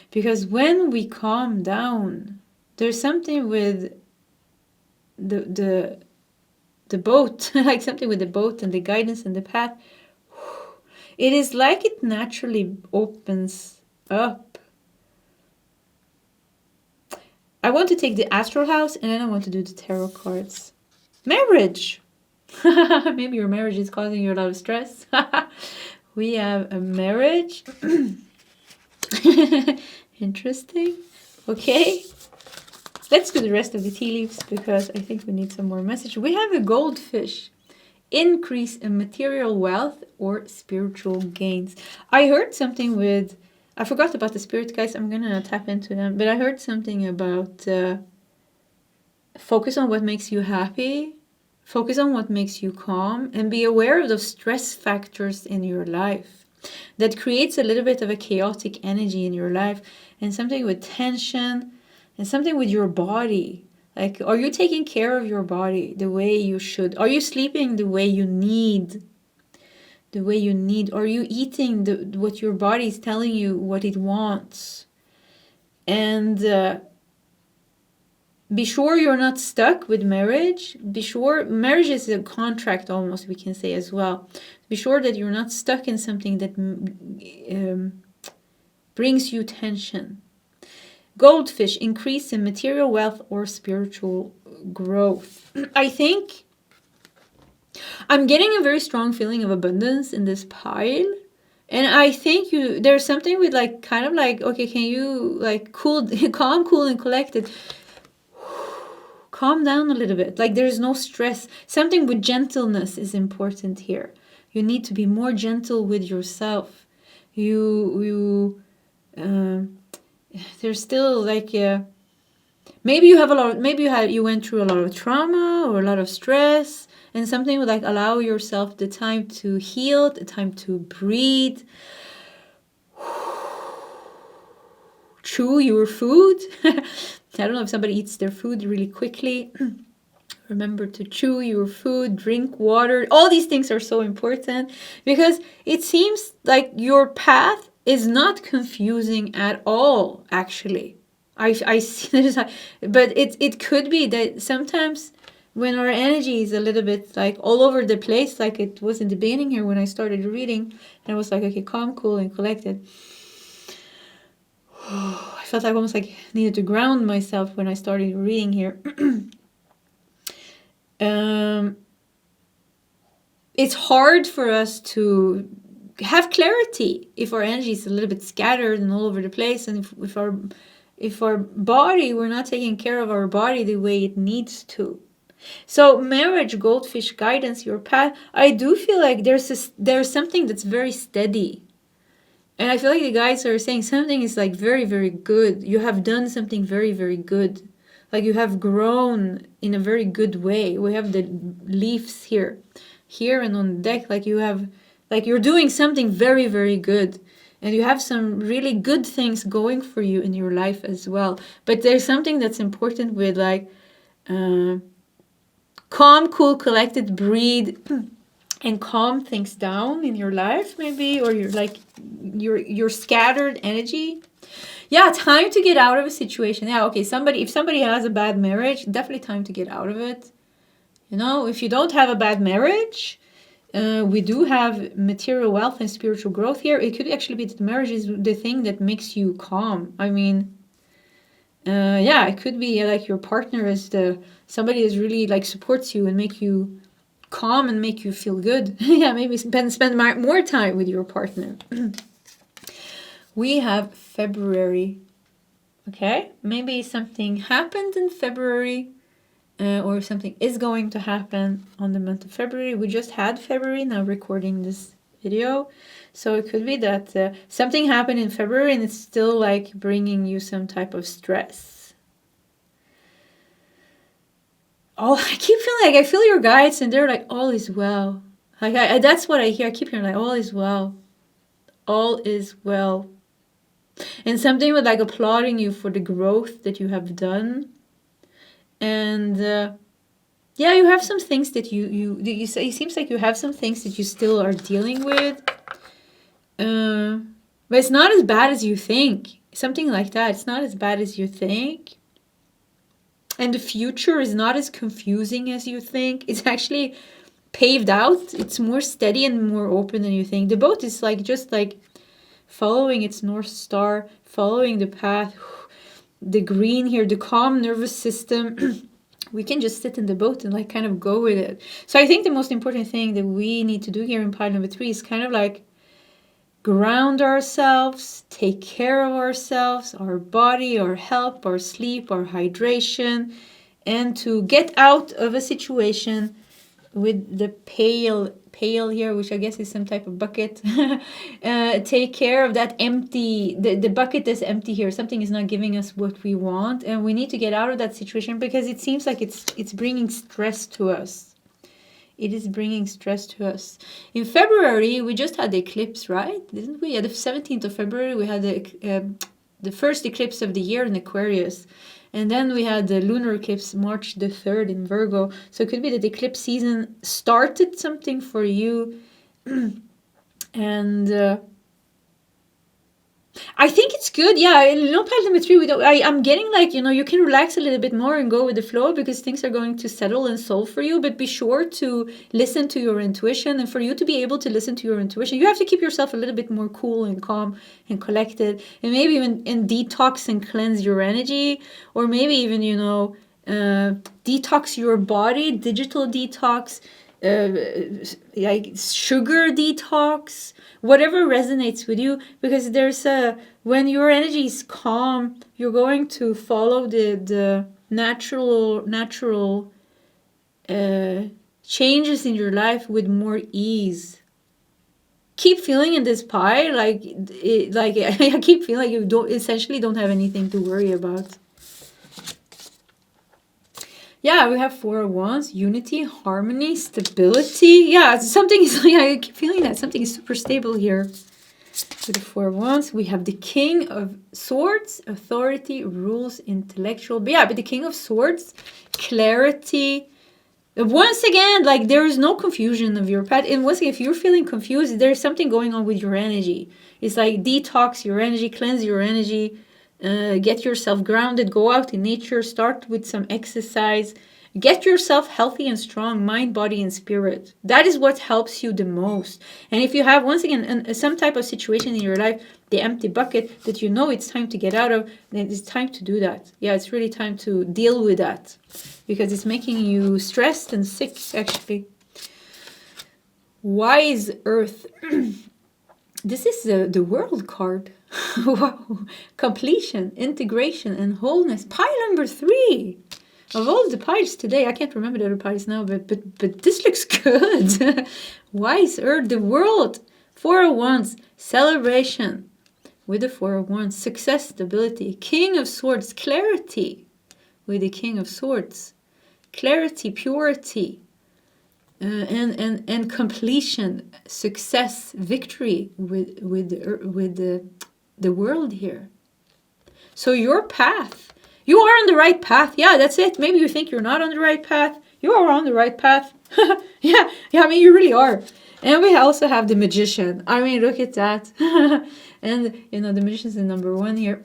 Because when we calm down, there's something with the the boat, like something with the boat and the guidance and the path. It is like it naturally opens up. I want to take the astral house and then I want to do the tarot cards. Marriage. Maybe your marriage is causing you a lot of stress. We have a marriage. Interesting. Okay. Let's do the rest of the tea leaves because I think we need some more message. We have a goldfish. Increase in material wealth or spiritual gains. I heard something with, I forgot about the spirit guys. I'm going to tap into them. But I heard something about focus on what makes you happy. Focus on what makes you calm. And be aware of those stress factors in your life. That creates a little bit of a chaotic energy in your life. And something with tension. And something with your body. Like, are you taking care of your body the way you should? Are you sleeping the way you need? The way you need? Are you eating what your body is telling you what it wants? And be sure you're not stuck with marriage. Be sure, marriage is a contract almost, we can say as well. Be sure that you're not stuck in something that brings you tension. Goldfish, increase in material wealth or spiritual growth. I think I'm getting a very strong feeling of abundance in this pile. And I think there's something with like, kind of like, okay, can you like calm, cool and collected. Calm down a little bit. Like there's no stress. Something with gentleness is important here. You need to be more gentle with yourself. There's still like maybe you have a lot. Maybe you went through a lot of trauma or a lot of stress, and something would like allow yourself the time to heal, the time to breathe. Chew your food. I don't know if somebody eats their food really quickly. Remember to chew your food, drink water. All these things are so important because it seems like your path is not confusing at all, actually. I see this, but it could be that sometimes when our energy is a little bit like all over the place, like it was in the beginning here when I started reading, and I was like, okay, calm, cool, and collected. I felt like almost like needed to ground myself when I started reading here. It's hard for us to have clarity if our energy is a little bit scattered and all over the place, and if our body, we're not taking care of our body the way it needs to. So marriage, goldfish, guidance, your path, I do feel like there's something that's very steady. And I feel like the guys are saying something is like very, very good. You have done something very, very good. Like you have grown in a very good way. We have the leaves here and on the deck, like you're doing something very, very good. And you have some really good things going for you in your life as well. But there's something that's important with like calm, cool, collected, breathe, and calm things down in your life, maybe, or your scattered energy. Yeah, time to get out of a situation. Yeah, okay, if somebody has a bad marriage, definitely time to get out of it. You know, if you don't have a bad marriage, we do have material wealth and spiritual growth here. It could actually be that marriage is the thing that makes you calm. I mean, yeah, it could be like your partner is somebody that really like supports you and make you calm and make you feel good. Yeah, maybe spend more time with your partner. We have February. Okay, maybe something happened in February. Or something is going to happen on the month of February. We just had February, now recording this video. So it could be that something happened in February and it's still like bringing you some type of stress. Oh, I keep feeling like I feel your guides and they're like, all is well. Like that's what I hear. I keep hearing like, all is well. All is well. And something with like applauding you for the growth that you have done. And yeah, you have some things that you say. It seems like you have some things that you still are dealing with, but it's not as bad as you think. Something like that. It's not as bad as you think. And the future is not as confusing as you think. It's actually paved out. It's more steady and more open than you think. The boat is like just like following its North Star, following the path. The green here, the calm nervous system. We can just sit in the boat and like kind of go with it. So I think the most important thing that we need to do here in pile number 3 is kind of like ground ourselves, take care of ourselves, our body, our health, our sleep, our hydration, and to get out of a situation with the pail here, which I guess is some type of bucket. Take care of that empty, the bucket is empty here. Something is not giving us what we want, and we need to get out of that situation because it seems like it's bringing stress to us. It is bringing stress to us. In February, we just had the eclipse, right? Didn't we? At the 17th of February, we had the first eclipse of the year in Aquarius. And then we had the lunar eclipse March the 3rd in Virgo. So it could be that the eclipse season started something for you. And I think it's good. Yeah, pile number 3, I'm getting like, you can relax a little bit more and go with the flow because things are going to settle and solve for you. But be sure to listen to your intuition. And for you to be able to listen to your intuition, you have to keep yourself a little bit more cool and calm and collected. And maybe even detox and cleanse your energy. Or maybe even, detox your body, digital detox, like sugar detox, whatever resonates with you, because when your energy is calm, you're going to follow the natural changes in your life with more ease. Keep feeling in this pie, I keep feeling like you don't have anything to worry about. Yeah, we have 4 of Wands, unity, harmony, stability. Yeah, something is like, I keep feeling that something is super stable here. With the 4 of Wands, we have the King of Swords, authority, rules, intellectual. But the King of Swords, clarity. Once again, like there is no confusion of your path. And once again, if you're feeling confused, there's something going on with your energy. It's like detox your energy, cleanse your energy. Get yourself grounded, go out in nature, start with some exercise, get yourself healthy and strong, mind, body, and spirit. That is what helps you the most. And if you have, once again, some type of situation in your life, the empty bucket that it's time to get out of, then it's time to do that. Yeah, it's really time to deal with that because it's making you stressed and sick, actually. Wise Earth. This is the World card. Wow. Completion, integration, and wholeness. Pile number 3. Of all the piles today, I can't remember the other piles now, but this looks good. Wise Earth, the world. 4 of Wands, celebration. With the 4 of Wands, success, stability. King of Swords, clarity. With the King of Swords, clarity, purity. And completion, success, victory with the world here. So your path, you are on the right path. Yeah, that's it. Maybe you think you're not on the right path. You are on the right path. yeah, I mean, you really are. And we also have the Magician. I mean, look at that. And, the Magician's the number 1 here.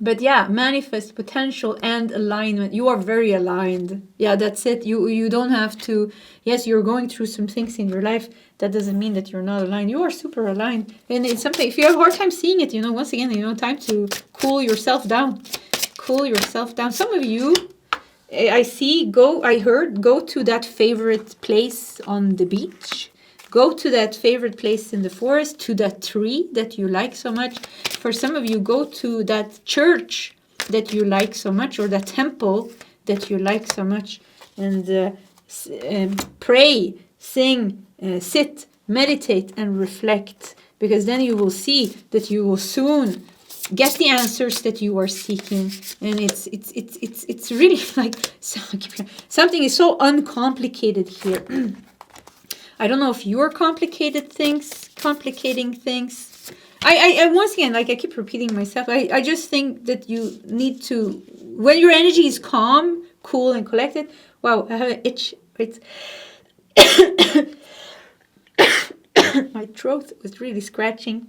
But yeah, manifest potential and alignment. You are very aligned. Yeah, that's it. You don't have to. Yes, you're going through some things in your life. That doesn't mean that you're not aligned. You are super aligned. And it's something, if you have a hard time seeing it, once again, time to cool yourself down. Cool yourself down. Some of you, I heard, go to that favorite place on the beach. Go to that favorite place in the forest, to that tree that you like so much. For some of you, go to that church that you like so much, or that temple that you like so much, and pray, sing, sit, meditate, and reflect. Because then you will see that you will soon get the answers that you are seeking. And it's really like something is so uncomplicated here. I don't know if you're complicating things. I once again, like I keep repeating myself, I just think that you need to, when your energy is calm, cool, and collected. Wow, I have an itch. Wait. My throat was really scratching.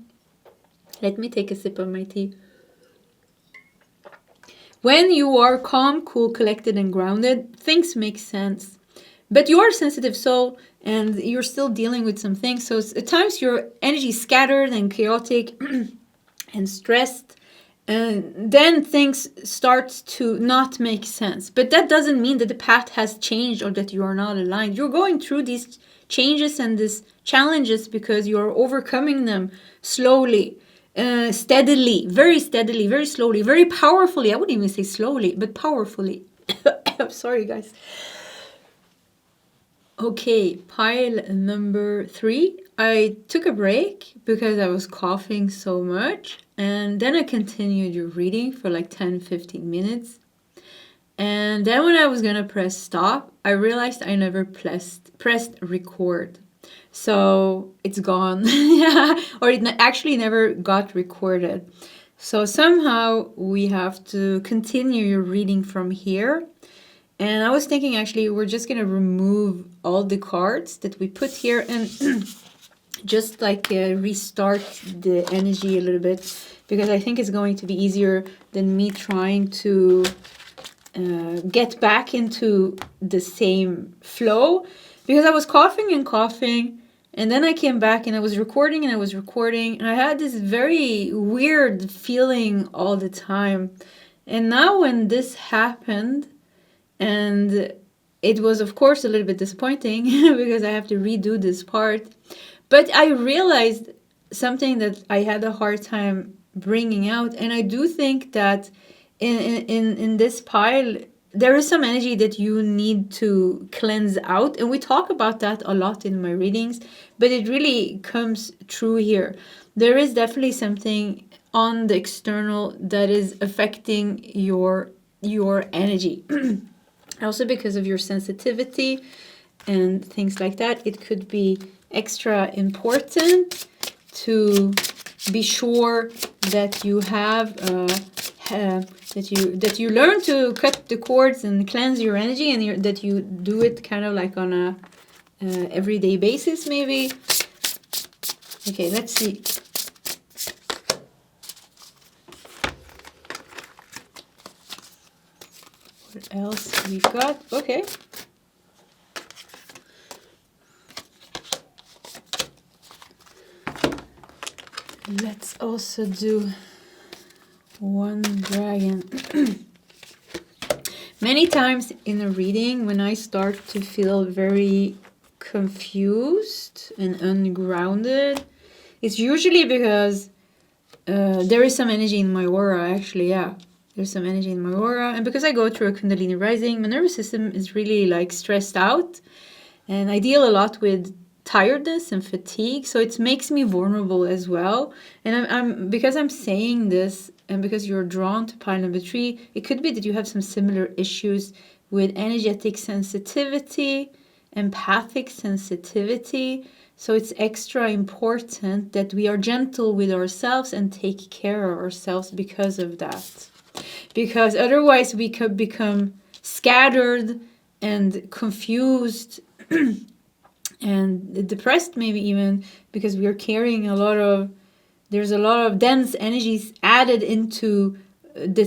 Let me take a sip of my tea. When you are calm, cool, collected, and grounded, things make sense. But you are a sensitive soul and you're still dealing with some things. So at times your energy is scattered and chaotic and stressed. And then things start to not make sense. But that doesn't mean that the path has changed or that you are not aligned. You're going through these changes and these challenges because you're overcoming them slowly. Steadily, very slowly, very powerfully. I wouldn't even say slowly, but powerfully. I'm sorry, guys. Okay, pile number 3. I took a break because I was coughing so much. And then I continued your reading for like 10-15 minutes. And then when I was going to press stop, I realized I never pressed record. So it's gone. Yeah, or it actually never got recorded. So somehow we have to continue your reading from here. And I was thinking actually we're just going to remove all the cards that we put here and just like restart the energy a little bit, because I think it's going to be easier than me trying to get back into the same flow, because I was coughing and then I came back and I was recording and I had this very weird feeling all the time. And now when this happened, and it was of course a little bit disappointing because I have to redo this part, but I realized something that I had a hard time bringing out. And I do think that in this pile, there is some energy that you need to cleanse out. And we talk about that a lot in my readings, but it really comes true here. There is definitely something on the external that is affecting your energy. Also because of your sensitivity and things like that, it could be extra important to be sure that you have that you learn to cut the cords and cleanse your energy, and that you do it kind of like on a everyday basis maybe. Okay, let's see. What else we got? Okay. Let's also do one dragon. Many times in a reading, when I start to feel very confused and ungrounded, it's usually because there is some energy in my aura, actually, yeah. There's some energy in my aura. And because I go through a kundalini rising, my nervous system is really like stressed out. And I deal a lot with tiredness and fatigue, so it makes me vulnerable as well. And I'm because I'm saying this, and because you're drawn to pile number 3, it could be that you have some similar issues with energetic sensitivity, empathic sensitivity. So it's extra important that we are gentle with ourselves and take care of ourselves because of that. Because otherwise we could become scattered and confused and depressed, maybe even, because we are carrying there's a lot of dense energies added into the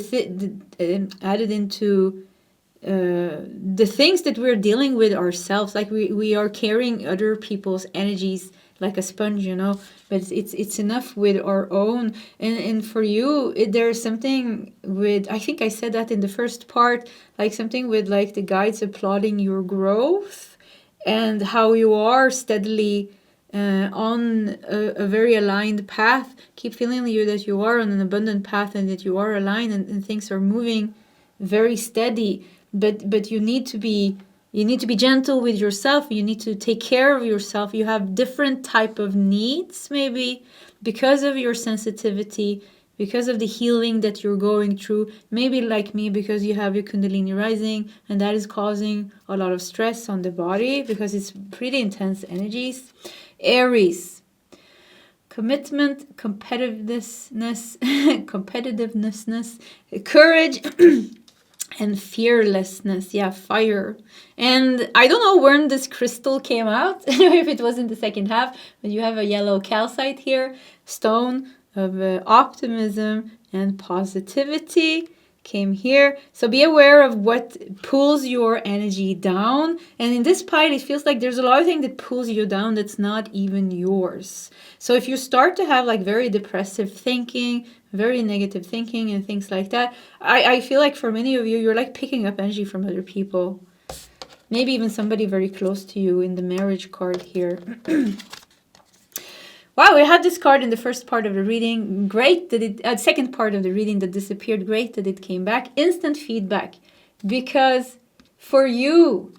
things that we're dealing with ourselves. Like we are carrying other people's energies like a sponge, you know, but it's enough with our own. And for you, there's something with, I think I said that in the first part, like something with like the guides applauding your growth and how you are steadily on a very aligned path. Keep feeling that you are on an abundant path and that you are aligned and things are moving very steady. But you need to be gentle with yourself. You need to take care of yourself. You have different type of needs, maybe because of your sensitivity, because of the healing that you're going through. Maybe like me, because you have your kundalini rising, and that is causing a lot of stress on the body because it's pretty intense energies. Aries. Commitment, competitiveness, courage, and fearlessness. Yeah, fire. And I don't know when this crystal came out, if it was in the second half, but you have a yellow calcite here, stone of optimism and positivity. came here. So be aware of what pulls your energy down. And in this pile, it feels like there's a lot of things that pulls you down that's not even yours. So if you start to have like very depressive thinking, very negative thinking and things like that, I feel like for many of you, you're like picking up energy from other people. Maybe even somebody very close to you in the marriage card here. Wow, we had this card in the first part of the reading. Great that it, second part of the reading that disappeared. Great that it came back. Instant feedback. Because for you,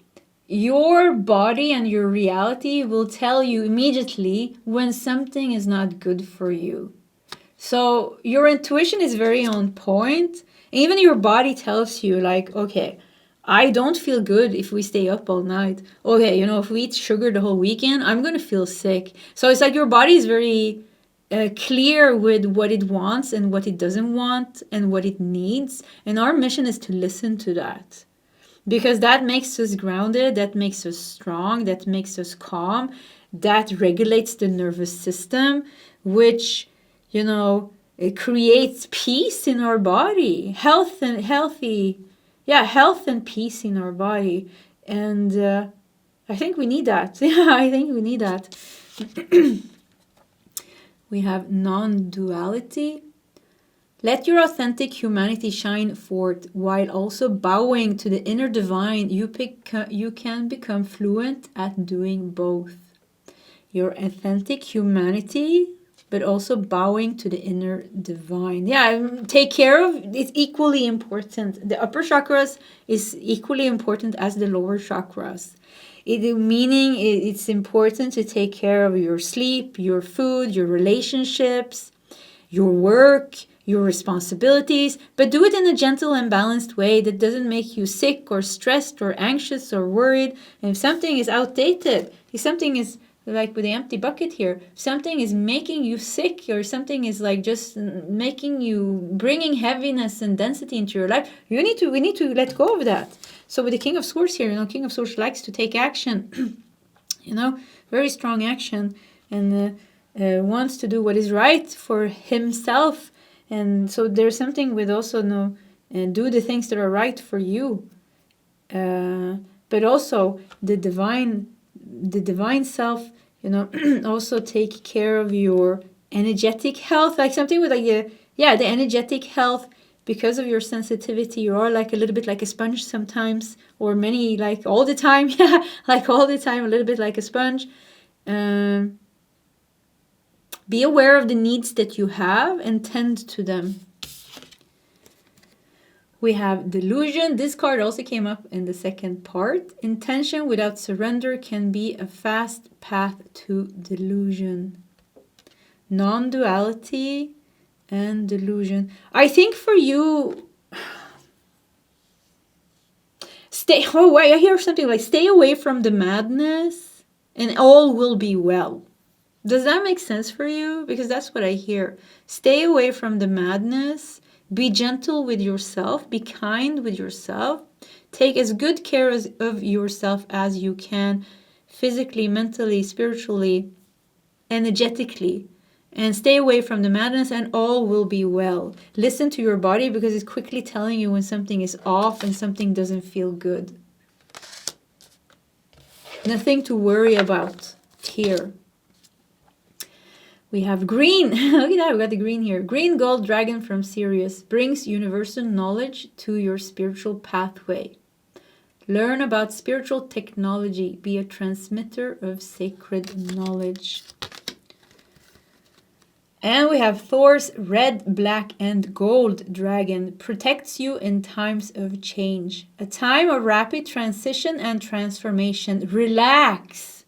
your body and your reality will tell you immediately when something is not good for you. So your intuition is very on point. Even your body tells you like, okay, I don't feel good if we stay up all night. Okay, you know, if we eat sugar the whole weekend, I'm going to feel sick. So it's like your body is very clear with what it wants and what it doesn't want and what it needs. And our mission is to listen to that. Because that makes us grounded, that makes us strong, that makes us calm, that regulates the nervous system, which, you know, it creates peace in our body, health and peace in our body. And I think we need that. Yeah, I think we need that. We have non-duality. Let your authentic humanity shine forth while also bowing to the inner divine. You can become fluent at doing both. Your authentic humanity, but also bowing to the inner divine. Yeah, take care of, it's equally important. The upper chakras is equally important as the lower chakras. Meaning it's important to take care of your sleep, your food, your relationships, your work, your responsibilities, but do it in a gentle and balanced way that doesn't make you sick or stressed or anxious or worried. And if something is outdated, if something is like with the empty bucket here, something is making you sick or something is like just making you, bringing heaviness and density into your life, we need to let go of that. So with the King of Swords here, you know, King of Swords likes to take action, you know, very strong action, and wants to do what is right for himself. And so there's something with also do the things that are right for you, but also the divine self, you know, also take care of your energetic health, like something with like the energetic health. Because of your sensitivity, you are like a little bit like a sponge sometimes, or many, like all the time. Yeah, like all the time, a little bit like a sponge. Be aware of the needs that you have and tend to them. We have delusion. This card also came up in the second part. Intention without surrender can be a fast path to delusion. Non-duality and delusion. I think for you, I hear something like stay away from the madness and all will be well. Does that make sense for you? Because that's what I hear. Stay away from the madness. Be gentle with yourself. Be kind with yourself. Take as good care of yourself as you can, physically, mentally, spiritually, energetically. And stay away from the madness and all will be well. Listen to your body because it's quickly telling you when something is off and something doesn't feel good. Nothing to worry about here. We have green. Look at that, we got the green here. Green gold dragon from Sirius brings universal knowledge to your spiritual pathway. Learn about spiritual technology. Be a transmitter of sacred knowledge. And we have Thor's red, black, and gold dragon. Protects you in times of change. A time of rapid transition and transformation. Relax.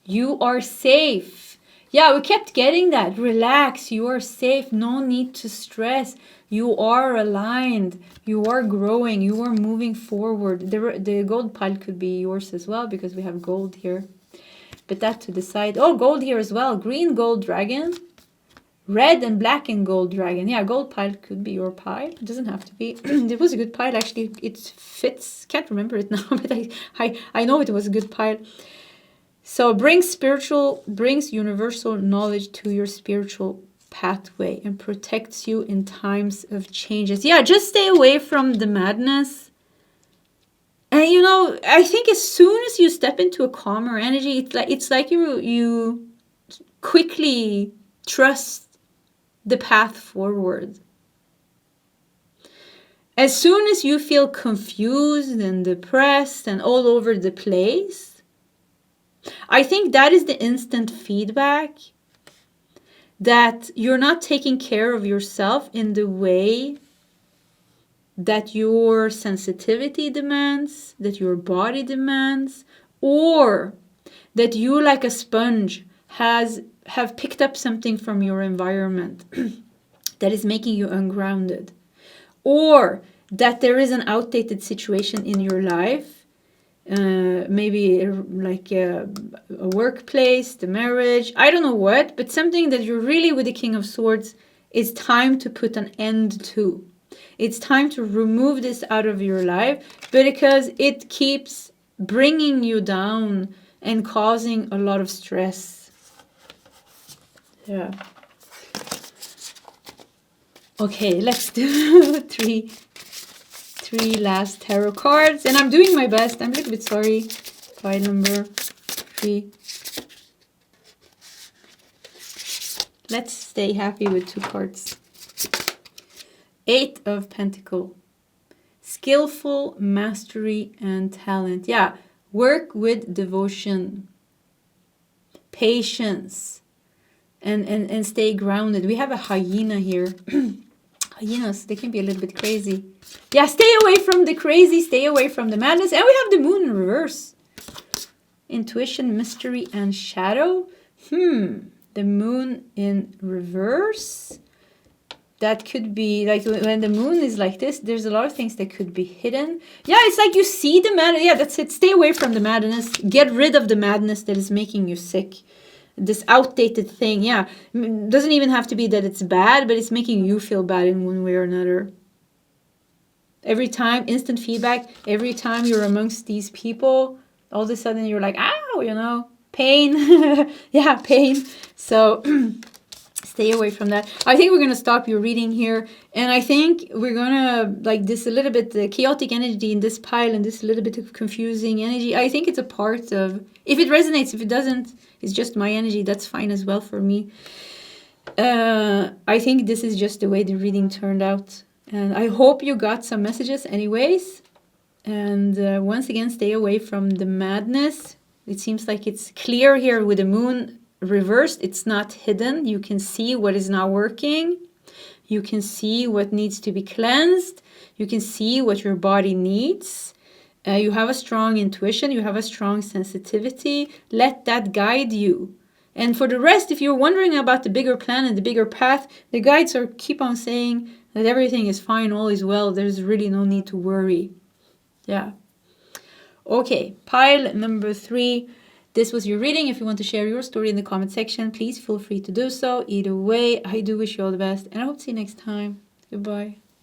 You are safe. Yeah, we kept getting that. Relax. You are safe. No need to stress. You are aligned. You are growing. You are moving forward. The gold pile could be yours as well because we have gold here. But that to the side. Oh, gold here as well. Green gold dragon. Red and black and gold dragon. Yeah, gold pile could be your pile. It doesn't have to be. It was a good pile, actually. It fits. Can't remember it now, but I know it was a good pile. So brings universal knowledge to your spiritual pathway and protects you in times of changes. Yeah, just stay away from the madness. And you know, I think as soon as you step into a calmer energy, it's like you quickly trust the path forward. As soon as you feel confused and depressed and all over the place, I think that is the instant feedback that you're not taking care of yourself in the way that your sensitivity demands, that your body demands, or that you, like a sponge, have picked up something from your environment that is making you ungrounded, or that there is an outdated situation in your life, maybe like a workplace, the marriage, I don't know what, but something that you're really, with the King of Swords, it's time to put an end to. It's time to remove this out of your life, because it keeps bringing you down and causing a lot of stress. Yeah. Okay, let's do three last tarot cards. And I'm doing my best. I'm a little bit sorry. Pile number 3. Let's stay happy with 2 cards. 8 of Pentacles. Skillful mastery and talent. Yeah, work with devotion, patience, and stay grounded. We have a hyena here. Hyenas, they can be a little bit crazy. Yeah, stay away from the crazy, stay away from the madness. And we have the moon in reverse. Intuition, mystery, and shadow. The moon in reverse. That could be, like, when the moon is like this, there's a lot of things that could be hidden. Yeah, it's like you see the madness. Yeah, that's it. Stay away from the madness. Get rid of the madness that is making you sick. This outdated thing, yeah. Doesn't even have to be that it's bad, but it's making you feel bad in one way or another. Every time, instant feedback. Every time you're amongst these people, all of a sudden you're like, ow, you know, pain. Yeah, pain. So stay away from that. I think we're going to stop your reading here. And I think we're going to, like, this a little bit, the chaotic energy in this pile and this little bit of confusing energy. I think it's a part of, if it resonates, if it doesn't, it's just my energy. That's fine as well for me. I think this is just the way the reading turned out. And I hope you got some messages anyways. And once again, stay away from the madness. It seems like it's clear here with the moon reversed. It's not hidden. You can see what is not working. You can see what needs to be cleansed. You can see what your body needs. You have a strong intuition. You have a strong sensitivity. Let that guide you. And for the rest, if you're wondering about the bigger plan and the bigger path, the guides keep on saying that everything is fine, all is well. There's really no need to worry. Yeah. Okay, pile number 3. This was your reading. If you want to share your story in the comment section, please feel free to do so. Either way, I do wish you all the best, and I hope to see you next time. Goodbye.